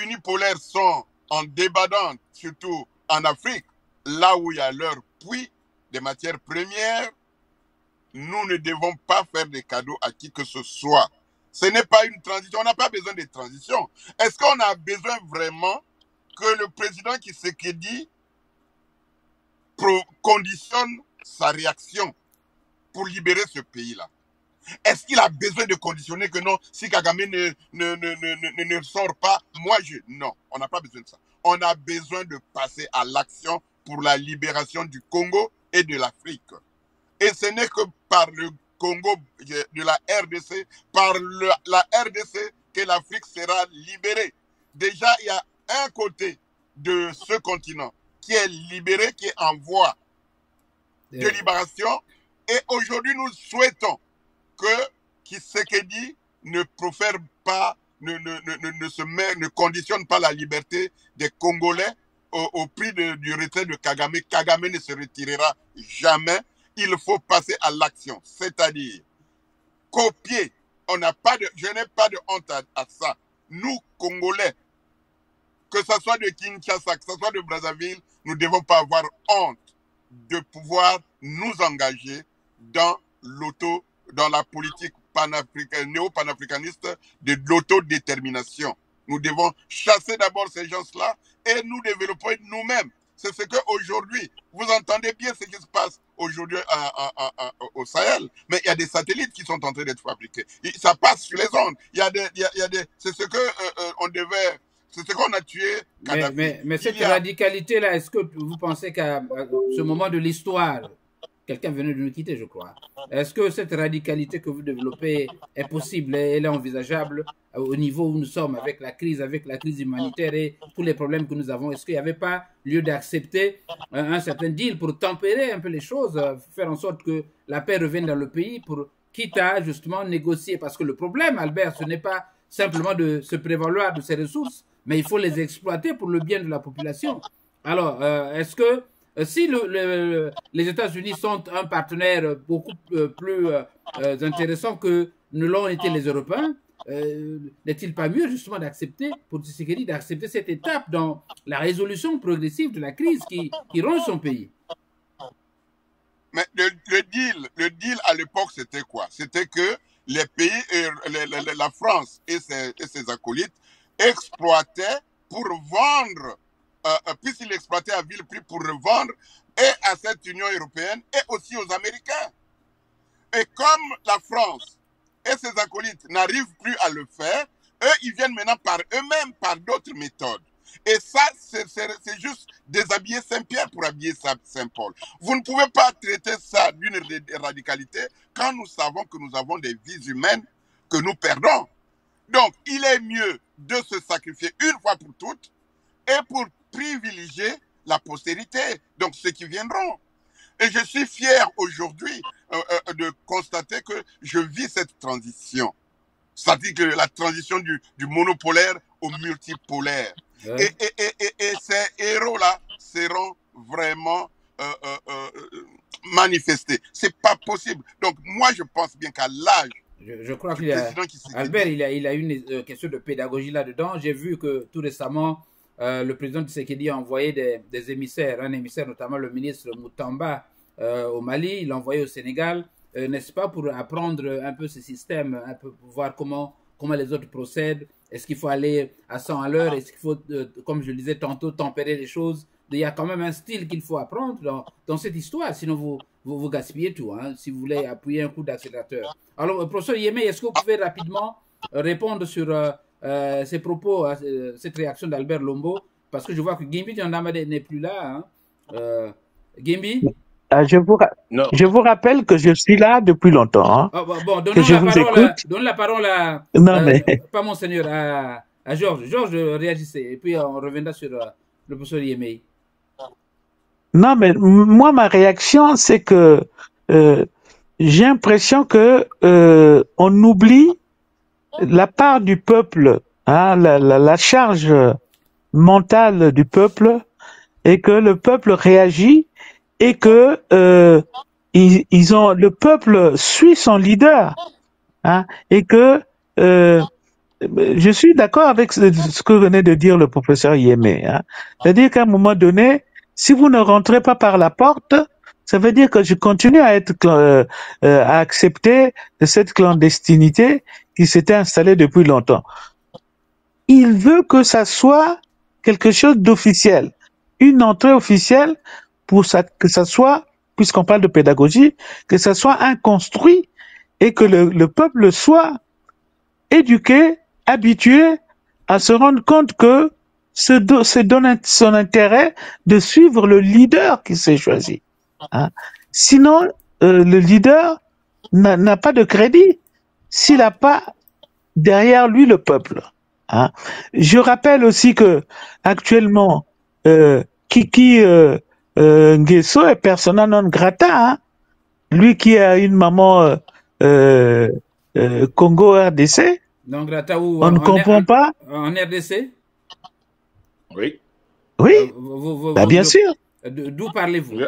B: unipolaires sont en débandant, surtout en Afrique, là où il y a leur puits des matières premières, nous ne devons pas faire des cadeaux à qui que ce soit. Ce n'est pas une transition, on n'a pas besoin de transition. Est-ce qu'on a besoin vraiment que le président Tshisekedi conditionne sa réaction pour libérer ce pays-là? Est-ce qu'il a besoin de conditionner que non, si Kagame ne sort pas, non, on n'a pas besoin de ça. On a besoin de passer à l'action pour la libération du Congo et de l'Afrique. Et ce n'est que par le Congo, de la RDC, par la RDC que l'Afrique sera libérée. Déjà, il y a un côté de ce continent qui est libéré, qui est en voie de libération. Et aujourd'hui, nous souhaitons que Tshisekedi ne profère pas, ne conditionne pas la liberté des Congolais au prix du retrait de Kagame. Kagame ne se retirera jamais. Il faut passer à l'action, c'est-à-dire copier. Je n'ai pas de honte à ça. Nous, Congolais, que ce soit de Kinshasa, que ce soit de Brazzaville, nous ne devons pas avoir honte de pouvoir nous engager dans la politique néo-panafricaniste de l'autodétermination. Nous devons chasser d'abord ces gens-là et nous développer nous-mêmes. C'est ce qu'aujourd'hui, vous entendez bien ce qui se passe aujourd'hui au Sahel, mais il y a des satellites qui sont en train d'être fabriqués. Ça passe sur les ondes. C'est ce qu'on a tué.
A: Mais cette radicalité-là, est-ce que vous pensez qu'à ce moment de l'histoire, quelqu'un venait de nous quitter, je crois. Est-ce que cette radicalité que vous développez est possible, elle est envisageable au niveau où nous sommes avec la crise humanitaire et tous les problèmes que nous avons? Est-ce qu'il n'y avait pas lieu d'accepter un certain deal pour tempérer un peu les choses, faire en sorte que la paix revienne dans le pays, quitte à justement négocier? Parce que le problème, Albert, ce n'est pas simplement de se prévaloir de ces ressources, mais il faut les exploiter pour le bien de la population. Alors, est-ce que si les États-Unis sont un partenaire beaucoup plus intéressant que ne l'ont été les Européens, n'est-il pas mieux justement d'accepter, pour Tshisekedi, d'accepter cette étape dans la résolution progressive de la crise qui ronge son pays?
B: Mais le deal à l'époque, c'était quoi? C'était que les pays, la France et ses acolytes exploitaient pour vendre, puisqu'ils exploitaient à vil prix pour revendre et à cette Union européenne et aussi aux Américains. Et comme la France et ses acolytes n'arrivent plus à le faire, eux, ils viennent maintenant par eux-mêmes, par d'autres méthodes. Et ça, c'est juste déshabiller Saint-Pierre pour habiller Saint-Paul. Vous ne pouvez pas traiter ça d'une radicalité quand nous savons que nous avons des vies humaines que nous perdons. Donc, il est mieux de se sacrifier une fois pour toutes et pour privilégier la postérité, donc ceux qui viendront. Et je suis fier aujourd'hui de constater que je vis cette transition. C'est-à-dire que la transition du monopolaire au multipolaire. Ouais. Et ces héros-là seront vraiment manifestés. C'est pas possible. Donc, moi, je pense bien qu'à l'âge,
A: je crois qu'il y a Albert, il a une question de pédagogie là-dedans. J'ai vu que tout récemment, le président Tshisekedi a envoyé des émissaires, un émissaire notamment le ministre Moutamba au Mali, il l'a envoyé au Sénégal, n'est-ce pas, pour apprendre un peu ce système, un peu pour voir comment les autres procèdent. Est-ce qu'il faut aller à 100 à l'heure? Est-ce qu'il faut, comme je le disais tantôt, tempérer les choses? Il y a quand même un style qu'il faut apprendre dans cette histoire, sinon vous gaspillez tout, hein, si vous voulez appuyer un coup d'accélérateur. Alors, professeur Yémé, est-ce que vous pouvez rapidement répondre sur ces propos, cette réaction d'Albert Lombo? Parce que je vois que Gimbi Diandamade n'est plus là. Hein. Gimbi?
E: Je vous rappelle que je suis là depuis longtemps. Hein,
A: bon, donne la parole à pas Monseigneur, à Georges. Georges, réagissez. Et puis on reviendra sur le professeur Yémé.
E: Non, mais moi, ma réaction, c'est que j'ai l'impression que on oublie la part du peuple, hein, la charge mentale du peuple, et que le peuple réagit et que le peuple suit son leader, hein, et que je suis d'accord avec ce que venait de dire le professeur Yémé, hein. C'est-à-dire qu'à un moment donné, si vous ne rentrez pas par la porte, ça veut dire que je continue à être à accepter cette clandestinité qui s'était installée depuis longtemps. Il veut que ça soit quelque chose d'officiel, une entrée officielle pour que ça soit, puisqu'on parle de pédagogie, que ça soit un construit et que le peuple soit éduqué, habitué à se rendre compte que se donne son intérêt de suivre le leader qui s'est choisi. Hein. Sinon, le leader n'a pas de crédit s'il n'a pas derrière lui le peuple. Hein. Je rappelle aussi que actuellement, Kiki Nguesso est persona non grata. Hein. Lui qui a une maman Congo RDC,
A: Donc, Rataou,
E: On ne comprend pas.
A: En RDC?
D: Oui.
E: Oui, bah, bien sûr.
A: D'où parlez-vous?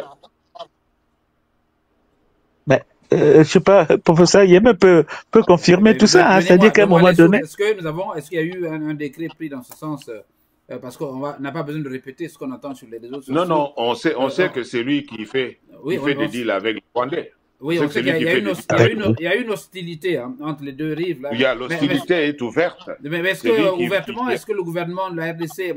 E: Je sais pas, professeur Yeme peut confirmer tout ça. Hein, c'est-à-dire qu'à un moment donné.
A: Est-ce qu'il y a eu un décret pris dans ce sens? Parce qu'on n'a pas besoin de répéter ce qu'on entend sur les réseaux sociaux.
D: Non, non, on sait que c'est lui qui fait, des deals avec les Rwandais.
A: Oui, on sait qu'il y a une hostilité entre les deux rives. Là.
D: Il y a l'hostilité est ouverte.
A: Mais est-ce que ouvertement, est-ce que le gouvernement de la RDC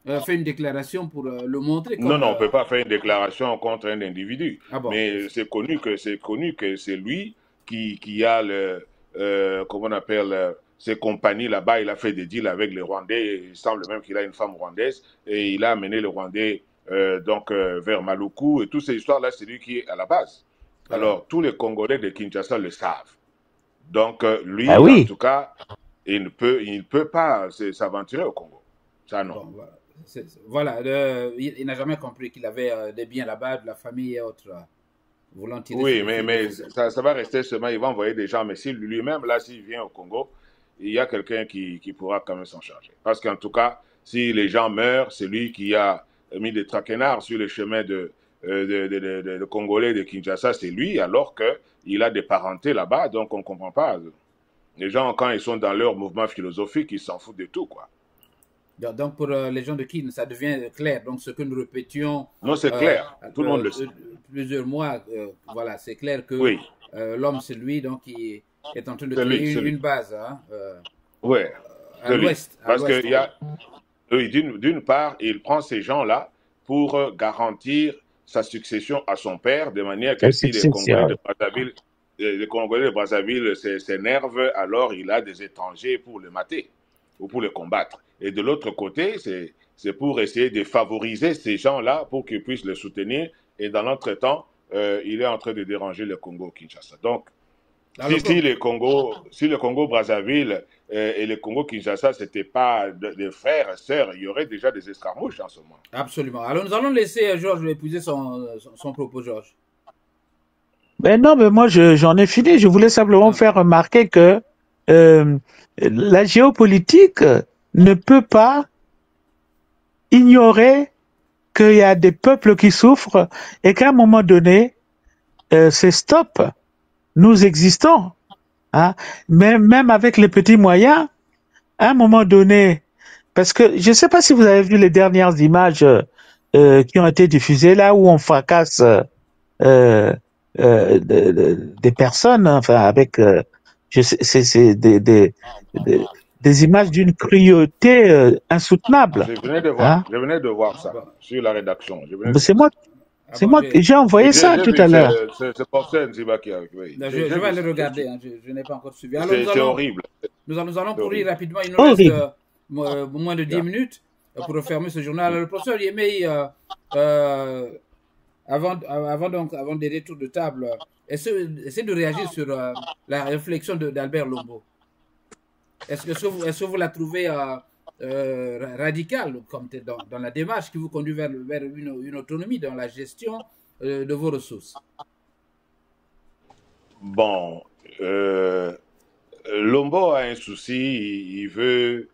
A: a fait une déclaration pour le montrer comme,
D: Non, on ne peut pas faire une déclaration contre un individu.
A: Ah bon.
D: Mais c'est connu que c'est lui qui a comment on appelle, ses compagnies là-bas. Il a fait des deals avec les Rwandais. Il semble même qu'il a une femme rwandaise et il a amené les Rwandais vers Maluku et toutes ces histoires-là, c'est lui qui est à la base. Alors, tous les Congolais de Kinshasa le savent. Donc, lui, en tout cas, il ne peut pas s'aventurer au Congo. Ça, non.
A: Bon, voilà. Il n'a jamais compris qu'il avait des biens là-bas, de la famille et autres. Voulant tirer
D: oui, mais ça va rester seulement. Il va envoyer des gens. Mais si lui-même, là, s'il vient au Congo, il y a quelqu'un qui pourra quand même s'en charger. Parce qu'en tout cas, si les gens meurent, c'est lui qui a mis des traquenards sur les chemins de Congolais de Kinshasa, c'est lui, alors qu'il a des parentés là-bas, donc on ne comprend pas. Les gens, quand ils sont dans leur mouvement philosophique, ils s'en foutent de tout, quoi.
A: Donc, pour les gens de Kin, ça devient clair. Donc, ce que nous répétions...
D: Non, c'est clair. Tout le monde le sait.
A: Plusieurs mois, voilà, c'est clair que l'homme, c'est lui, donc il est en train de créer une base. Hein, à l'ouest.
D: Parce que d'une part, il prend ces gens-là pour garantir sa succession à son père, de manière que si les Congolais de Brazzaville s'énervent, alors il a des étrangers pour le mater ou pour le combattre. Et de l'autre côté, c'est pour essayer de favoriser ces gens-là pour qu'ils puissent le soutenir. Et dans l'entretemps, il est en train de déranger le Congo-Kinshasa. Donc, si le Congo-Brazzaville et le Congo-Kinshasa, ce n'étaient pas des frères et sœurs, il y aurait déjà des escarmouches en ce moment.
A: Absolument. Alors, nous allons laisser Georges épouser son propos, Georges.
E: Mais non, mais moi, j'en ai fini. Je voulais simplement faire remarquer que la géopolitique ne peut pas ignorer qu'il y a des peuples qui souffrent et qu'à un moment donné, c'est stop. Nous existons. Hein? Même avec les petits moyens, à un moment donné, parce que je ne sais pas si vous avez vu les dernières images qui ont été diffusées là où on fracasse des personnes, enfin avec c'est des images d'une cruauté insoutenable.
D: Je venais de voir ça sur la rédaction.
E: C'est moi j'ai envoyé ça tout à l'heure.
D: C'est pour ça Nziba qui a... Oui.
A: Je vais aller regarder, hein, je n'ai pas encore suivi.
D: C'est horrible.
A: Nous allons courir rapidement, il nous reste moins de 10 minutes pour refermer ce journal. Le professeur Yemei, avant des retours de table, essayez de réagir sur la réflexion d'Albert Lombo. Est-ce que vous la trouvez radicale comme dans la démarche qui vous conduit vers une autonomie dans la gestion de vos ressources?
D: Bon, Lombo a un souci, il veut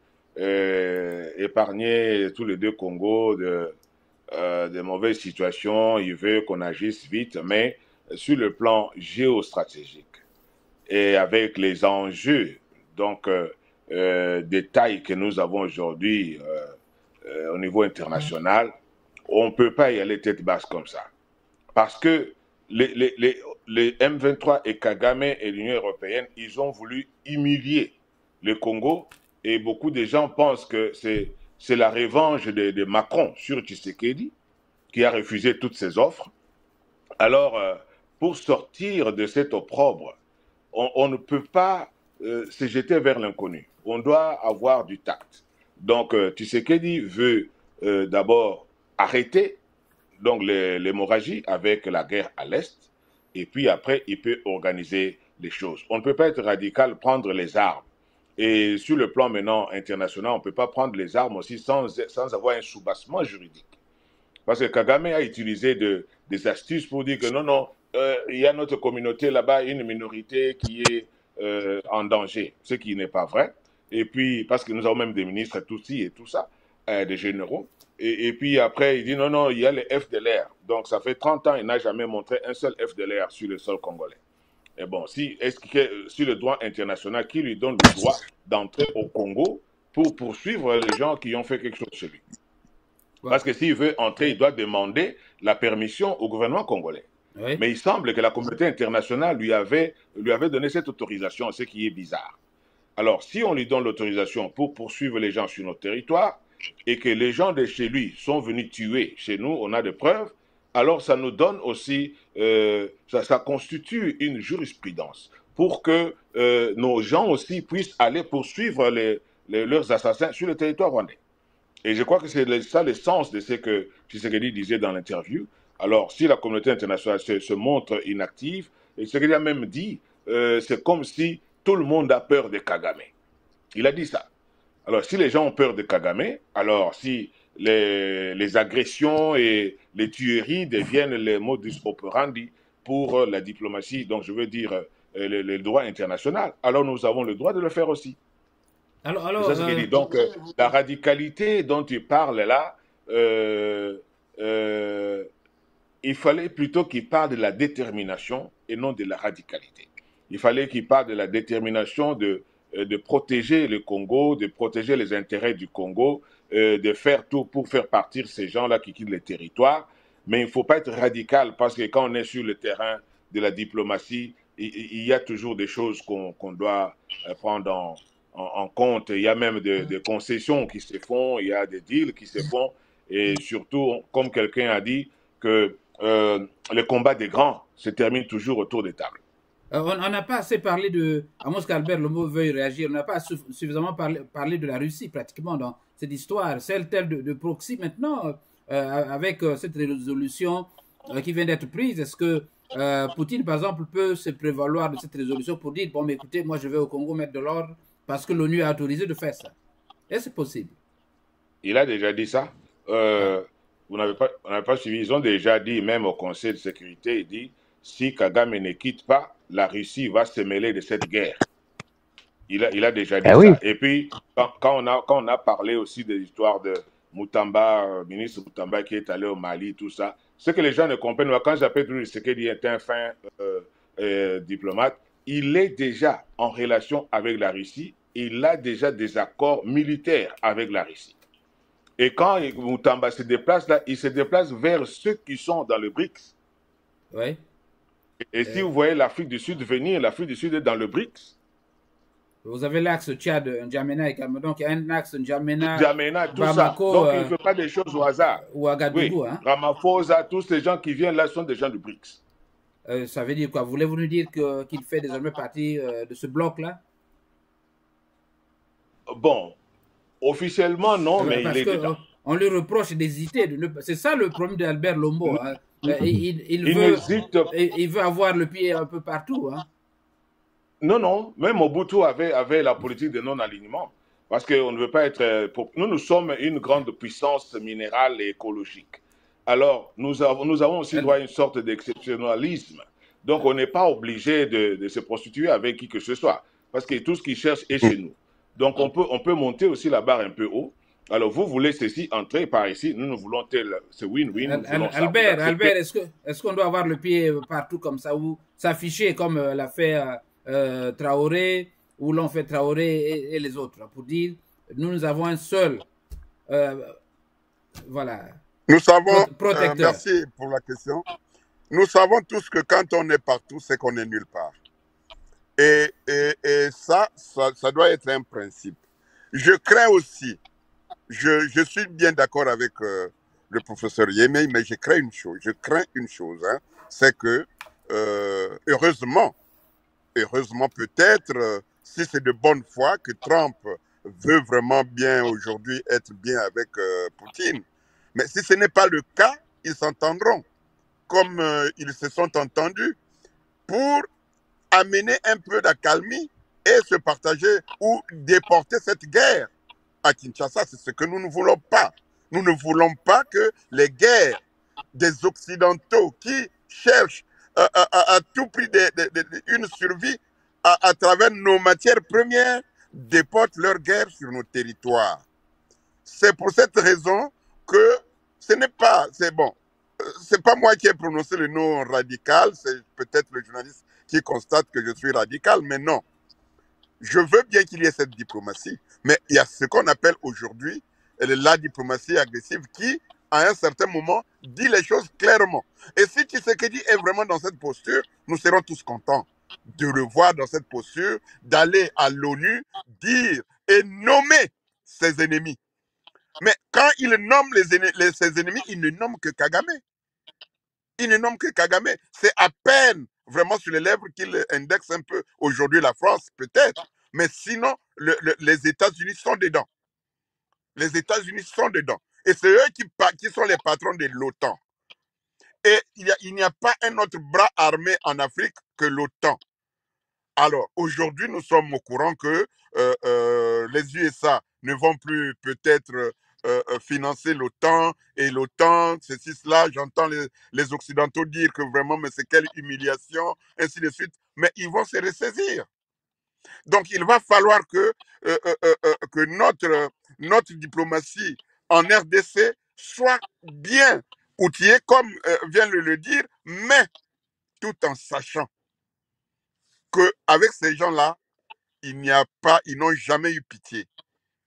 D: épargner tous les deux Congos de mauvaises situations, il veut qu'on agisse vite, mais sur le plan géostratégique et avec les enjeux donc des tailles que nous avons aujourd'hui au niveau international, on ne peut pas y aller tête basse comme ça. Parce que les M23 et Kagame et l'Union européenne, ils ont voulu humilier le Congo et beaucoup de gens pensent que c'est la revanche de Macron sur Tshisekedi qui a refusé toutes ses offres. Alors, pour sortir de cet opprobre, on ne peut pas se jeter vers l'inconnu. On doit avoir du tact. Donc, Tshisekedi veut d'abord arrêter donc l'hémorragie avec la guerre à l'Est, et puis après, il peut organiser les choses. On ne peut pas être radical, prendre les armes. Et sur le plan maintenant international, on ne peut pas prendre les armes aussi sans avoir un soubassement juridique. Parce que Kagame a utilisé des astuces pour dire que non, il y a notre communauté là-bas, une minorité qui est en danger, ce qui n'est pas vrai. Et puis, parce que nous avons même des ministres Tutsi et tout ça, des généraux. Et puis après, il dit non, non, il y a les FDLR. Donc ça fait 30 ans, il n'a jamais montré un seul FDLR sur le sol congolais. Et bon, est-ce que sur le droit international, qui lui donne le droit d'entrer au Congo pour poursuivre les gens qui ont fait quelque chose chez lui? Ouais. Parce que s'il veut entrer, il doit demander la permission au gouvernement congolais. Oui. Mais il semble que la communauté internationale lui avait donné cette autorisation, ce qui est bizarre. Alors, si on lui donne l'autorisation pour poursuivre les gens sur notre territoire et que les gens de chez lui sont venus tuer chez nous, on a des preuves, alors ça nous donne aussi, ça constitue une jurisprudence pour que nos gens aussi puissent aller poursuivre leurs assassins sur le territoire rwandais. Et je crois que c'est ça le sens de ce que Tshisekedi disait dans l'interview. Alors, si la communauté internationale se montre inactive, et Tshisekedi a même dit, c'est comme si tout le monde a peur de Kagame. Il a dit ça. Alors, si les gens ont peur de Kagame, alors si les agressions et les tueries deviennent les modus operandi pour la diplomatie, donc je veux dire le droit international, alors nous avons le droit de le faire aussi. Alors, ça, dit. Donc, la radicalité dont tu parles là, il fallait plutôt qu'il parle de la détermination et non de la radicalité. Il fallait qu'il parle de la détermination de protéger le Congo, de protéger les intérêts du Congo, de faire tout pour faire partir ces gens-là qui quittent le territoire. Mais il ne faut pas être radical parce que quand on est sur le terrain de la diplomatie, il y a toujours des choses qu'on doit prendre en compte. Il y a même des concessions qui se font, il y a des deals qui se font. Et surtout, comme quelqu'un a dit, que le combat des grands se termine toujours autour des tables.
A: On n'a pas assez parlé de, à moins qu'Albert Lombo veuille réagir, on n'a pas suffisamment parlé de la Russie pratiquement dans cette histoire, celle de proxy maintenant, avec cette résolution qui vient d'être prise. Est-ce que Poutine, par exemple, peut se prévaloir de cette résolution pour dire, bon, mais écoutez, moi je vais au Congo mettre de l'ordre parce que l'ONU a autorisé de faire ça? Est-ce que c'est possible?
D: Il a déjà dit ça. Vous n'avez pas suivi. Ils ont déjà dit, même au Conseil de sécurité, il dit, si Kagame ne quitte pas, la Russie va se mêler de cette guerre. Il a déjà dit ça. Oui. Et puis, quand on a parlé aussi de l'histoire de Moutamba, ministre Moutamba qui est allé au Mali, tout ça, ce que les gens ne comprennent pas, quand j'appelle toujours Tshisekedi est un fin diplomate, il est déjà en relation avec la Russie, il a déjà des accords militaires avec la Russie. Et quand Moutamba se déplace là, il se déplace vers ceux qui sont dans le BRICS.
A: Oui.
D: Et si vous voyez l'Afrique du Sud venir, l'Afrique du Sud est dans le BRICS.
A: Vous avez l'axe Tchad, N'Djamena et Cameroun. Donc il y a un axe N'Djamena,
D: tout Bamako, ça. Donc il ne fait pas des choses au hasard.
A: Ouagadougou. Oui.
D: Hein? Ramaphosa, tous ces gens qui viennent là sont des gens du BRICS.
A: Ça veut dire quoi? Voulez-vous nous dire qu'il fait désormais partie de ce bloc-là?
D: Bon, officiellement non, mais il est dedans.
A: On lui reproche d'hésiter. C'est ça le problème d'Albert Lombo. Hein? Il veut avoir le pied un peu partout. Hein?
D: Non, non. Même Mobutu avait la politique de non-alignement. Parce qu'on ne veut pas être... Nous sommes une grande puissance minérale et écologique. Alors, nous avons aussi droit à une sorte d'exceptionnalisme. Donc, on n'est pas obligé de se prostituer avec qui que ce soit. Parce que tout ce qu'ils cherchent est chez nous. Donc, on peut monter aussi la barre un peu haut. Alors, vous voulez ceci, entrer par ici. Nous voulons ce win-win.
A: Albert, est-ce qu'on doit avoir le pied partout comme ça ou s'afficher comme l'a fait Traoré ou l'ont fait Traoré et les autres pour dire nous avons un seul voilà.
B: Nous savons, merci pour la question. Nous savons tous que quand on est partout, c'est qu'on est nulle part. Et ça doit être un principe. Je crains aussi. Je suis bien d'accord avec le professeur Yemei, mais je crains une chose, hein, c'est que, heureusement peut-être, si c'est de bonne foi que Trump veut vraiment bien aujourd'hui être bien avec Poutine, mais si ce n'est pas le cas, ils s'entendront, comme ils se sont entendus, pour amener un peu d'accalmie et se partager ou déporter cette guerre. À Kinshasa, c'est ce que nous ne voulons pas. Nous ne voulons pas que les guerres des Occidentaux qui cherchent à tout prix une survie à travers nos matières premières, déportent leur guerre sur nos territoires. C'est pour cette raison que ce n'est pas, c'est bon, c'est pas moi qui ai prononcé le nom radical, c'est peut-être le journaliste qui constate que je suis radical, mais non. Je veux bien qu'il y ait cette diplomatie, mais il y a ce qu'on appelle aujourd'hui la diplomatie agressive qui, à un certain moment, dit les choses clairement. Et si Tshisekedi est vraiment dans cette posture, nous serons tous contents de le voir dans cette posture, d'aller à l'ONU, dire et nommer ses ennemis. Mais quand il nomme ses ennemis, il ne nomme que Kagame. Il ne nomme que Kagame. C'est à peine vraiment sur les lèvres qu'il indexe un peu aujourd'hui la France, peut-être. Mais sinon, les États-Unis sont dedans. Les États-Unis sont dedans. Et c'est eux qui sont les patrons de l'OTAN. Et il n'y a pas un autre bras armé en Afrique que l'OTAN. Alors, aujourd'hui, nous sommes au courant que les USA ne vont plus peut-être financer l'OTAN, et l'OTAN, ceci, cela, j'entends les Occidentaux dire que vraiment, mais c'est quelle humiliation, ainsi de suite, mais ils vont se ressaisir. Donc, il va falloir que notre diplomatie en RDC soit bien outillée, comme vient de le dire, mais tout en sachant qu'avec ces gens-là, ils n'ont jamais eu pitié.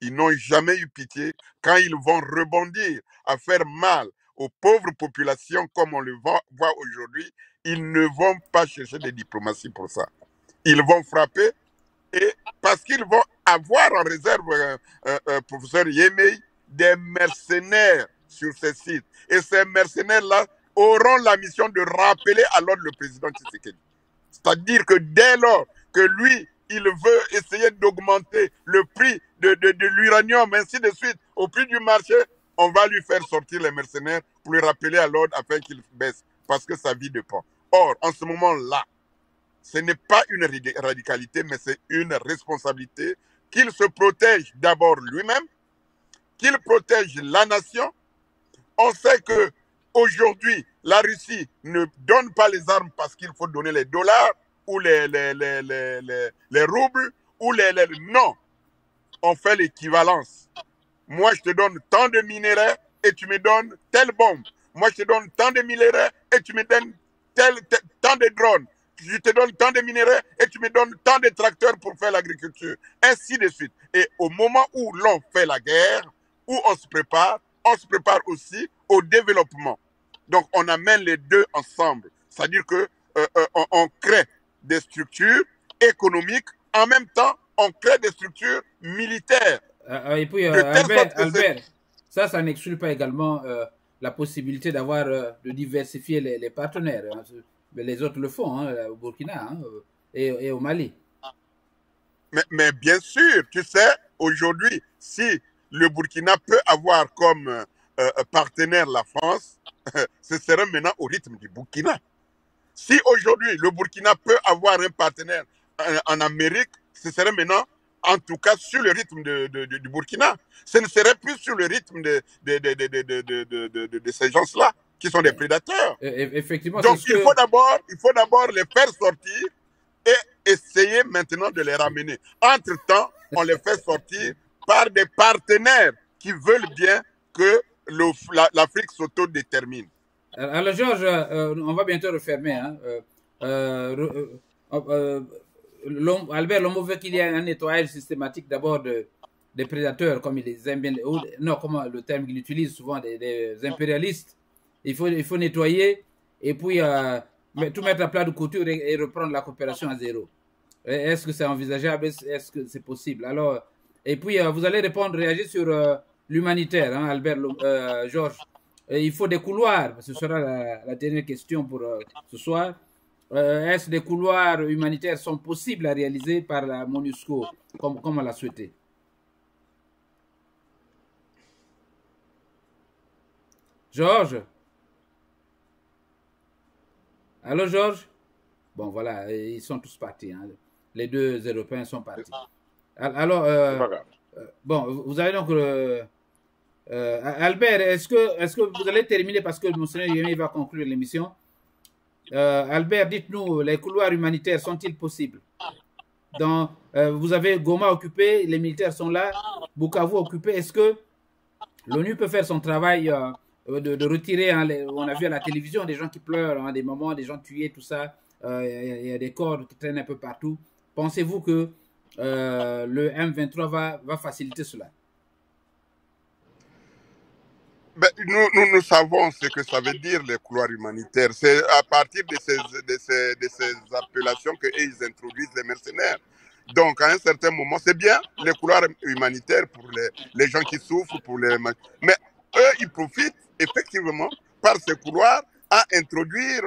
B: Ils n'ont jamais eu pitié quand ils vont rebondir à faire mal aux pauvres populations comme on le voit aujourd'hui. Ils ne vont pas chercher des diplomaties pour ça. Ils vont frapper, et parce qu'ils vont avoir en réserve, professeur Yemei, des mercenaires sur ces sites. Et ces mercenaires-là auront la mission de rappeler à l'ordre le président Tshisekedi. C'est-à-dire que dès lors que lui, il veut essayer d'augmenter le prix de l'uranium, ainsi de suite, au prix du marché, on va lui faire sortir les mercenaires pour lui rappeler à l'ordre afin qu'il baisse, parce que sa vie dépend. Or, en ce moment-là, ce n'est pas une radicalité, mais c'est une responsabilité, qu'il se protège d'abord lui-même, qu'il protège la nation. On sait que aujourd'hui, la Russie ne donne pas les armes parce qu'il faut donner les dollars ou les roubles ou non, on fait l'équivalence. Moi, je te donne tant de minerais et tu me donnes telle bombe. Moi, je te donne tant de minerais et tu me donnes tant de drones. Je te donne tant de minerais et tu me donnes tant de tracteurs pour faire l'agriculture. Ainsi de suite. Et au moment où l'on fait la guerre, où on se prépare aussi au développement. Donc, on amène les deux ensemble. C'est-à-dire que on crée des structures économiques, en même temps, on crée des structures militaires.
A: Et puis, Albert, ça n'exclut pas également la possibilité d'avoir, de diversifier les partenaires. Hein. Les autres le font, hein, au Burkina et au Mali.
B: Mais bien sûr, tu sais, aujourd'hui, si le Burkina peut avoir comme partenaire la France, ce serait maintenant au rythme du Burkina. Si aujourd'hui, le Burkina peut avoir un partenaire en Amérique, ce serait maintenant, en tout cas, sur le rythme du Burkina. Ce ne serait plus sur le rythme de ces gens-là, qui sont des prédateurs.
A: Effectivement.
B: Donc, il faut d'abord les faire sortir et essayer maintenant de les ramener. Entre-temps, on les fait sortir par des partenaires qui veulent bien que l'Afrique s'autodétermine.
A: Alors, Georges, on va bientôt refermer. Hein. Albert Lombo veut qu'il y ait un nettoyage systématique d'abord des prédateurs, comme il les aime bien, non, comment le terme qu'il utilise souvent, des impérialistes. Il faut nettoyer et puis tout mettre à plat de couture et reprendre la coopération à zéro. Est-ce que c'est envisageable? Est-ce que c'est possible? Alors, et puis vous allez réagir sur l'humanitaire, hein, Albert, Georges. Il faut des couloirs, ce sera la dernière question pour ce soir. Est-ce que des couloirs humanitaires sont possibles à réaliser par la MONUSCO, comme on l'a souhaité? Georges? Allô, Georges? Bon, voilà, ils sont tous partis. Hein. Les deux Européens sont partis. Alors, bon, vous avez donc... Albert, est-ce que vous allez terminer parce que Monseigneur Yemei va conclure l'émission? Albert, dites-nous, les couloirs humanitaires sont-ils possibles? vous avez Goma occupé, les militaires sont là, Bukavu occupé. Est-ce que l'ONU peut faire son travail de retirer, hein, on a vu à la télévision des gens qui pleurent, hein, des moments, des gens tués, tout ça. Il y a des corps qui traînent un peu partout. Pensez-vous que le M23 va faciliter cela?
B: Ben, nous savons ce que ça veut dire les couloirs humanitaires. C'est à partir de ces appellations qu'ils introduisent les mercenaires. Donc, à un certain moment, c'est bien les couloirs humanitaires pour les gens qui souffrent, mais eux, ils profitent effectivement par ces couloirs à introduire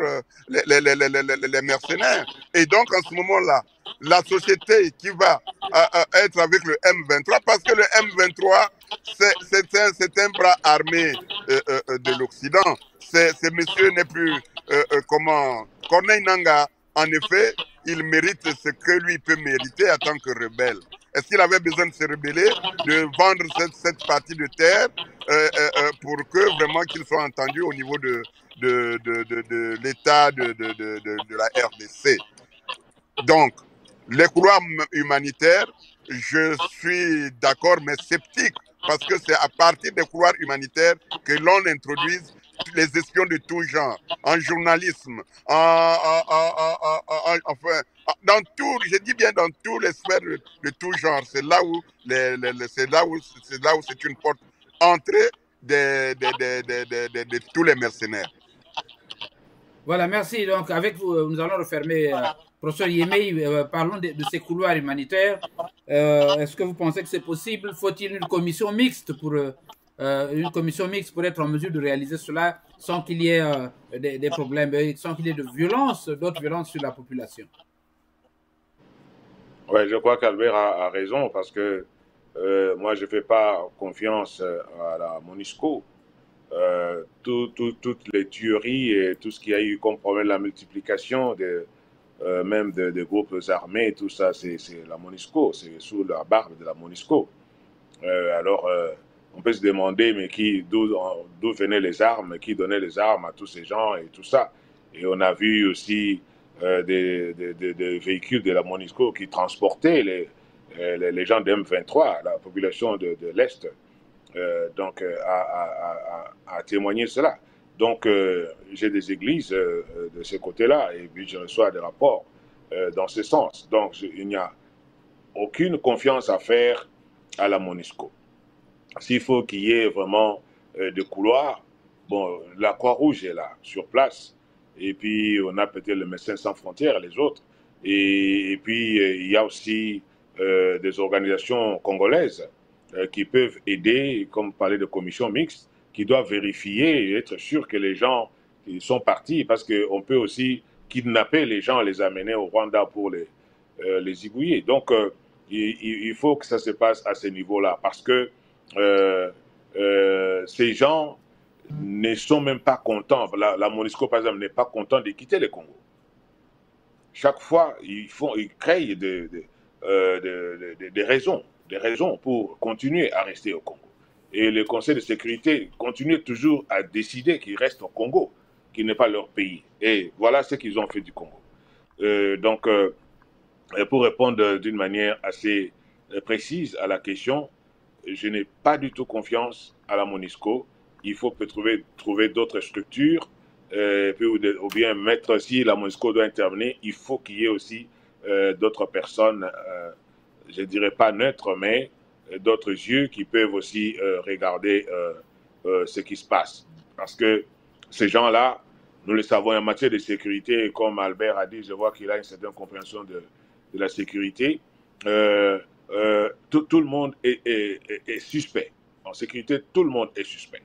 B: les mercenaires. Et donc, en ce moment-là, la société qui va être avec le M23, parce que le M23, c'est un bras armé de l'Occident. Ce monsieur n'est plus, Corneille Nangaa, en effet, il mérite ce que lui peut mériter en tant que rebelle. Est-ce qu'il avait besoin de se rebeller, de vendre cette partie de terre pour que vraiment qu'il soit entendu au niveau de l'État de la RDC? Donc, les couloirs humanitaires, je suis d'accord, mais sceptique, parce que c'est à partir des couloirs humanitaires que l'on introduise les espions de tout genre, en journalisme, enfin, dans tout, je dis bien dans tous les sphères de tout genre. C'est là où c'est une porte entrée de tous les mercenaires.
A: Voilà, merci. Donc, avec vous, nous allons refermer. Professeur Yemei, parlons de ces couloirs humanitaires. Est-ce que vous pensez que c'est possible? Faut-il une commission mixte pour être en mesure de réaliser cela sans qu'il y ait des problèmes, sans qu'il y ait de violence, d'autres violences sur la population?
D: Oui, je crois qu'Albert a raison parce que moi, je ne fais pas confiance à la MONUSCO. Toutes les tueries et tout ce qu'il y a eu comme problème, la multiplication même des groupes armés, tout ça, c'est la MONUSCO, c'est sous la barbe de la MONUSCO. Alors, on peut se demander, mais d'où venaient les armes, qui donnait les armes à tous ces gens et tout ça. Et on a vu aussi des véhicules de la MONUSCO qui transportaient les gens de M23, la population de l'Est, à témoigner cela. Donc, j'ai des églises de ce côté-là, et puis je reçois des rapports dans ce sens. Donc, il n'y a aucune confiance à faire à la MONUSCO. S'il faut qu'il y ait vraiment des couloirs, bon, la Croix-Rouge est là, sur place, et puis on a peut-être le Médecins sans frontières, les autres, et puis il y a aussi des organisations congolaises qui peuvent aider, comme parler de commission mixte, qui doivent vérifier et être sûr que les gens sont partis, parce qu'on peut aussi kidnapper les gens et les amener au Rwanda pour les zigouiller. Donc, il faut que ça se passe à ce niveau-là, parce que ces gens ne sont même pas contents. La MONUSCO, par exemple, n'est pas content de quitter le Congo. Chaque fois, ils créent des raisons pour continuer à rester au Congo. Et le Conseil de sécurité continue toujours à décider qu'ils restent au Congo, qui n'est pas leur pays. Et voilà ce qu'ils ont fait du Congo. Donc, pour répondre d'une manière assez précise à la question, je n'ai pas du tout confiance à la MONUSCO. Il faut trouver d'autres structures, ou bien mettre, si la MONUSCO doit intervenir, il faut qu'il y ait aussi d'autres personnes, je ne dirais pas neutres, mais d'autres yeux qui peuvent aussi regarder ce qui se passe. Parce que ces gens-là, nous le savons en matière de sécurité, comme Albert a dit, je vois qu'il a une certaine compréhension de la sécurité. Tout le monde est suspect. En sécurité, tout le monde est suspect.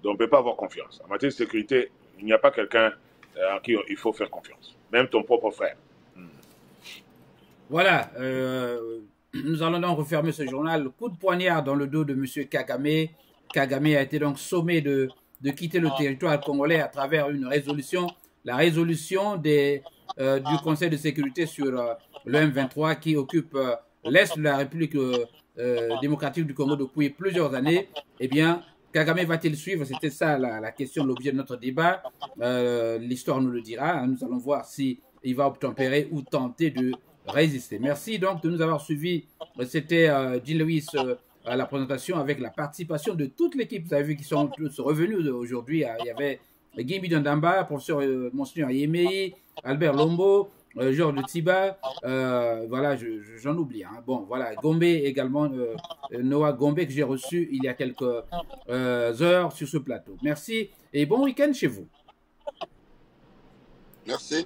D: Donc, on ne peut pas avoir confiance. En matière de sécurité, il n'y a pas quelqu'un à qui il faut faire confiance. Même ton propre frère.
A: Voilà. Nous allons donc refermer ce journal. Le coup de poignard dans le dos de M. Kagame. Kagame a été donc sommé de quitter le territoire congolais à travers une résolution. La résolution du Conseil de sécurité sur le M23 qui occupe l'Est de la République démocratique du Congo depuis plusieurs années. Eh bien, Kagame va-t-il suivre? C'était ça la question, l'objet de notre débat. L'histoire nous le dira. Nous allons voir s'il va obtempérer ou tenter de résister. Merci donc de nous avoir suivis. C'était Jean Lewis à la présentation avec la participation de toute l'équipe. Vous avez vu qu'ils sont tous revenus aujourd'hui. Il y avait Guy Damba, professeur Monseigneur Yemei, Albert Lombo, Georges Tiba, voilà, j'en oublie. Hein. Bon, voilà, Gombe également, Noah Gombe que j'ai reçu il y a quelques heures sur ce plateau. Merci et bon week-end chez vous.
B: Merci.